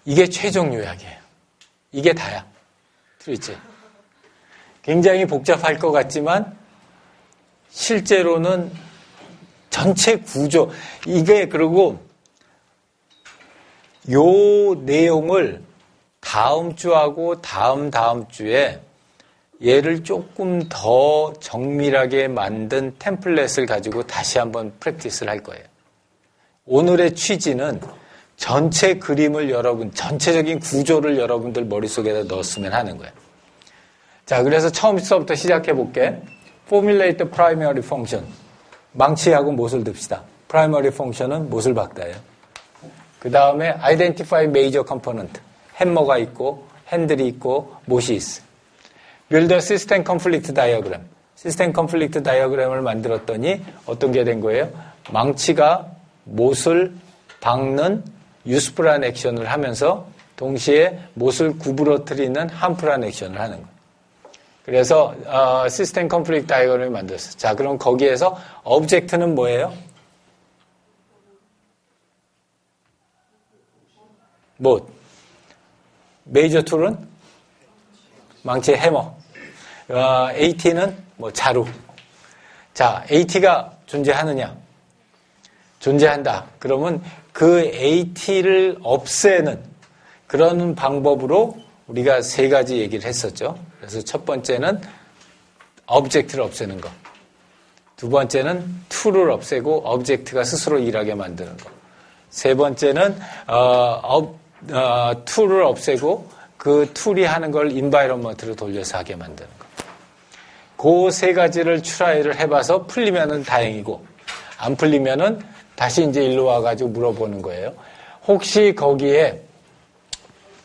이게 최종 요약이에요. 이게 다야. 트리치. 굉장히 복잡할 것 같지만 실제로는 전체 구조, 이게 그리고 요 내용을 다음 주하고 다음 주에 얘를 조금 더 정밀하게 만든 템플릿을 가지고 다시 한번 프랙티스를 할 거예요. 오늘의 취지는 전체 그림을 전체적인 구조를 여러분들 머릿속에다 넣었으면 하는 거예요. 자, 그래서 처음부터 시작해 볼게. Formulate the primary function. 망치하고 못을 듭시다. Primary function은 못을 박다예요. 그 다음에 Identify Major Component. 햄머가 있고, 핸들이 있고, 못이 있어. Build a System Conflict Diagram. System Conflict Diagram을 만들었더니 어떤 게 된 거예요? 망치가 못을 박는 useful한 액션을 하면서 동시에 못을 구부러뜨리는 harmful한 액션을 하는 거예요. 그래서 System Conflict Diagram을 만들었어요. 자, 그럼 거기에서 Object는 뭐예요? 못. 메이저 툴은 망치의 해머. AT는 뭐 자루. 자, AT가 존재하느냐? 존재한다. 그러면 그 AT를 없애는 그런 방법으로 우리가 세 가지 얘기를 했었죠. 그래서 첫 번째는 오브젝트를 없애는 거. 두 번째는 툴을 없애고 오브젝트가 스스로 일하게 만드는 거. 세 번째는 툴을 없애고 그 툴이 하는 걸 인바이러먼트로 돌려서 하게 만드는 거. 그 세 가지를 트라이를 해봐서 풀리면은 다행이고 안 풀리면은 다시 이제 일로 와가지고 물어보는 거예요. 혹시 거기에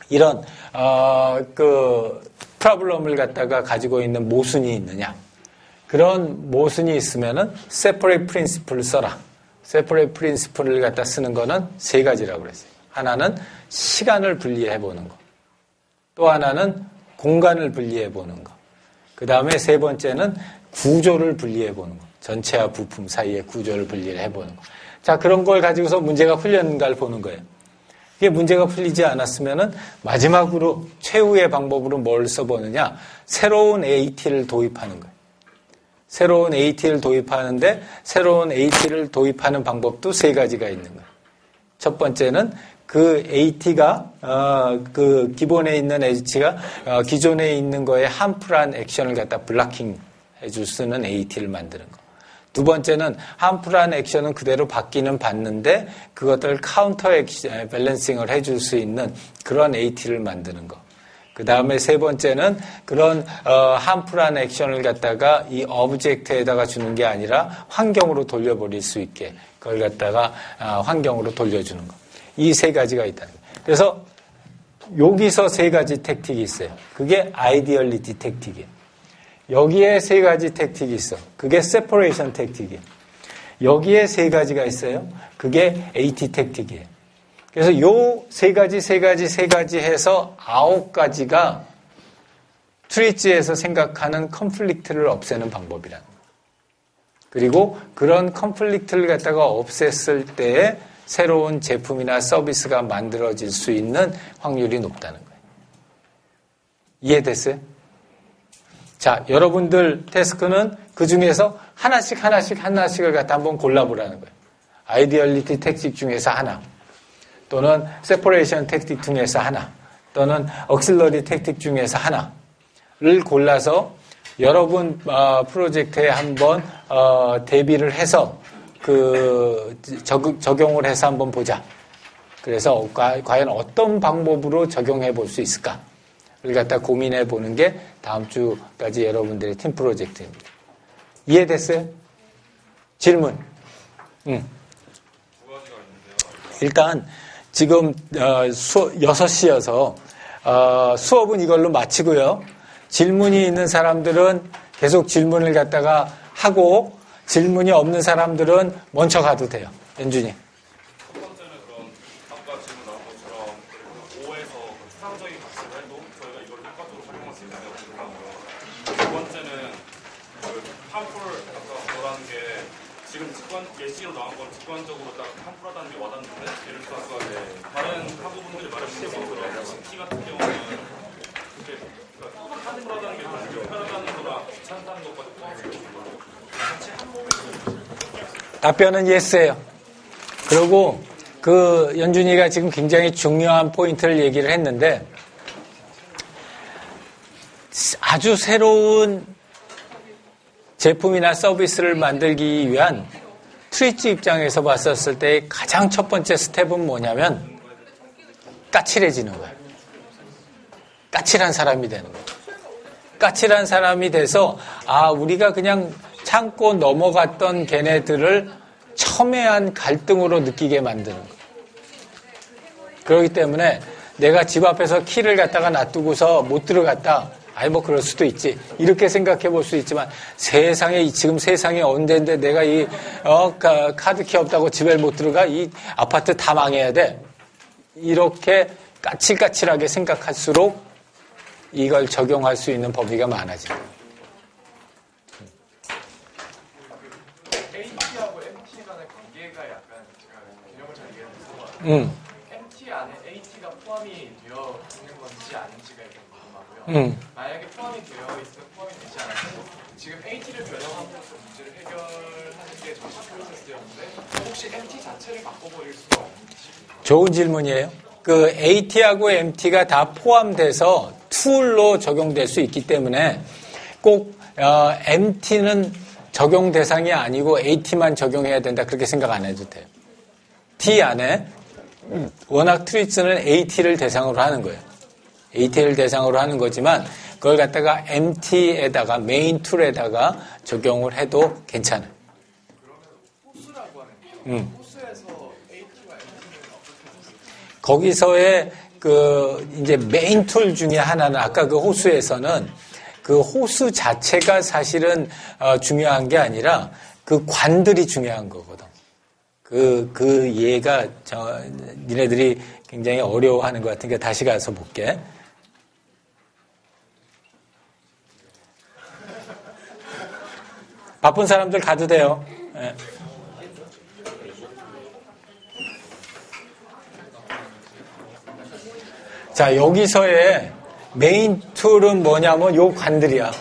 이런 프로블럼을 갖다가 가지고 있는 모순이 있느냐? 그런 모순이 있으면은 separate principle를 써라. separate principle를 갖다 쓰는 거는 세 가지라고 그랬어요. 하나는 시간을 분리해 보는 거. 또 하나는 공간을 분리해 보는 거. 그 다음에 세 번째는 구조를 분리해 보는 거. 전체와 부품 사이의 구조를 분리를 해 보는 거. 자, 그런 걸 가지고서 문제가 풀렸는가를 보는 거예요. 이게 문제가 풀리지 않았으면은 마지막으로 최후의 방법으로 뭘 써보느냐? 새로운 AT를 도입하는 거예요. 새로운 AT를 도입하는데 새로운 AT를 도입하는 방법도 세 가지가 있는 거예요. 첫 번째는 그 AT가 그 기본에 있는 H가 기존에 있는 거에 함프란 액션을 갖다 블락킹 해줄 수 있는 AT를 만드는 거. 두 번째는 함프란 액션은 그대로 받기는 받는데 그것들을 카운터 액션, 밸런싱을 해줄 수 있는 그런 AT를 만드는 거. 그 다음에 세 번째는 그런 함프란 액션을 갖다가 이 오브젝트에다가 주는 게 아니라 환경으로 돌려버릴 수 있게 그걸 갖다가 환경으로 돌려주는 거. 이 세 가지가 있다는 거예요. 그래서 여기서 세 가지 택틱이 있어요. 그게 아이디얼리티 택틱이에요. 여기에 세 가지 택틱이 있어. 그게 세퍼레이션 택틱이에요. 여기에 세 가지가 있어요. 그게 AT 택틱이에요. 그래서 요 세 가지 해서 9가지가 트리치에서 생각하는 컨플릭트를 없애는 방법이라는 거예요. 그리고 그런 컨플릭트를 갖다가 없앴을 때에 새로운 제품이나 서비스가 만들어질 수 있는 확률이 높다는 거예요. 이해됐어요? 자, 여러분들 태스크는 그 중에서 하나씩을 갖다 한번 골라보라는 거예요. 아이디얼리티 택틱 중에서 하나, 또는 세퍼레이션 택틱 중에서 하나, 또는 억실러리 택틱 중에서 하나를 골라서 여러분 프로젝트에 한번 대비를 해서 적용을 해서 한번 보자. 그래서 과연 어떤 방법으로 적용해 볼 수 있을까를 갖다 고민해 보는 게 다음 주까지 여러분들의 팀 프로젝트입니다. 이해됐어요? 질문? 일단 지금 6시여서 수업은 이걸로 마치고요. 질문이 있는 사람들은 계속 질문을 갖다가 하고 질문이 없는 사람들은 먼저 가도 돼요. 연준이. 첫 번째는 그럼 아까 질문 나온 것처럼 5에서 추상적인 가치를 해도 저희가 이걸 효과적으로 활용할 수 있다고 생각하고요. 두 번째는 팜플 아까 뭐라는 게 지금 예시로 나온 건 직관적으로 딱 팜플하다는 게 와닿는데 예를 들어서 다른 학우분들이 말해주신 것처럼 키 같은 경우는 이렇게 팜플하다는 게 불편하다는 거랑 귀찮다는 것까지 포함해서 답변은 예스예요. 그리고 연준이가 지금 굉장히 중요한 포인트를 얘기를 했는데 아주 새로운 제품이나 서비스를 만들기 위한 트리츠 입장에서 봤었을 때 가장 첫 번째 스텝은 뭐냐면 까칠해지는 거예요. 까칠한 사람이 되는 거예요. 까칠한 사람이 돼서 우리가 그냥 참고 넘어갔던 걔네들을 첨예한 갈등으로 느끼게 만드는 거예요. 그렇기 때문에 내가 집 앞에서 키를 갖다가 놔두고서 못 들어갔다. 그럴 수도 있지. 이렇게 생각해 볼 수 있지만 지금 세상에 언젠데 내가 카드키 없다고 집에 못 들어가? 이 아파트 다 망해야 돼. 이렇게 까칠까칠하게 생각할수록 이걸 적용할 수 있는 범위가 많아집니다. AT하고 MT 간의 관계가 약간 제가 개념을 잘 이해해서 MT 안에 AT가 포함이 되어 있는 건지 아닌지가 일단 궁금하고요. 만약에 포함이 되어 있으면 포함이 되지 않아서 지금 AT를 변형함으로써 문제를 해결하는 게 정식 프로세스였는데 혹시 MT 자체를 바꿔버릴 수가 없는지. 좋은 질문이에요. AT하고 MT가 다 포함돼서 툴로 적용될 수 있기 때문에 꼭 MT는 적용 대상이 아니고 AT만 적용해야 된다 그렇게 생각 안 해도 돼요. T 안에 워낙 트리츠는 AT를 대상으로 하는 거예요. AT를 대상으로 하는 거지만 그걸 갖다가 MT에다가 메인 툴에다가 적용을 해도 괜찮아요. 그러면 호수라고 하는 게 호수에서 AT와 MT는 어떻게 거기서의 이제 메인 툴 중에 하나는 아까 호수에서는 그 호수 자체가 사실은 중요한 게 아니라 그 관들이 중요한 거거든. 얘가 니네들이 굉장히 어려워하는 것 같으니까 다시 가서 볼게. 바쁜 사람들 가도 돼요. 네. 자, 여기서의 메인 툴은 뭐냐면 요 관들이야.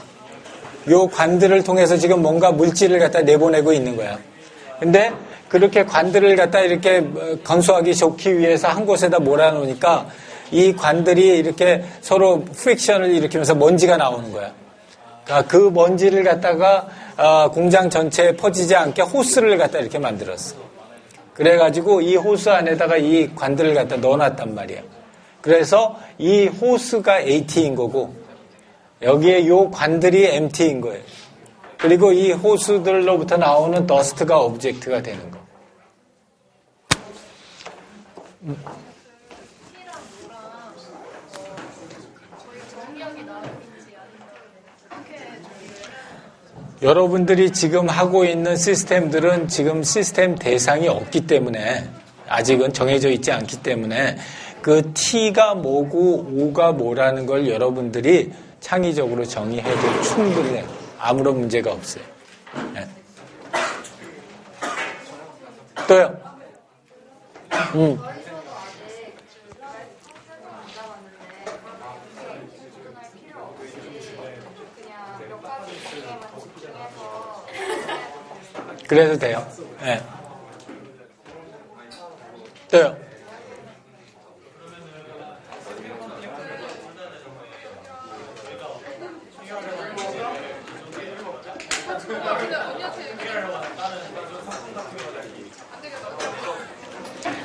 요 관들을 통해서 지금 뭔가 물질을 갖다 내보내고 있는 거야. 근데 그렇게 관들을 갖다 이렇게 건조하기 좋기 위해서 한 곳에다 몰아놓으니까 이 관들이 이렇게 서로 프릭션을 일으키면서 먼지가 나오는 거야. 그러니까 그 먼지를 갖다가 공장 전체에 퍼지지 않게 호스를 갖다 이렇게 만들었어. 그래가지고 이 호스 안에다가 이 관들을 갖다 넣어놨단 말이야. 그래서 이 호스가 AT인 거고 여기에 요 관들이 MT인 거예요. 그리고 이 호스들로부터 나오는 더스트가 오브젝트가 되는 거. 여러분들이 지금 하고 있는 시스템들은 지금 시스템 대상이 없기 때문에 아직은 정해져 있지 않기 때문에 그 T가 뭐고 O가 뭐라는 걸 여러분들이 창의적으로 정의해도 충분해요. 아무런 문제가 없어요. 네. 또요? 그래도 돼요. 네. 또요.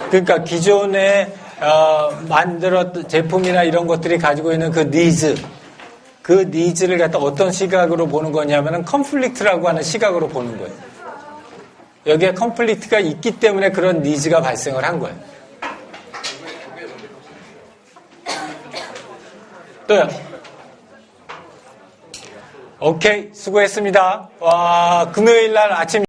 그러니까 기존에 만들었던 제품이나 이런 것들이 가지고 있는 그 니즈를 갖다 어떤 시각으로 보는 거냐면은 컨플릭트라고 하는 시각으로 보는 거예요. 여기에 컨플릭트가 있기 때문에 그런 니즈가 발생을 한 거예요. 또요. 오케이, 수고했습니다. 와, 금요일 날 아침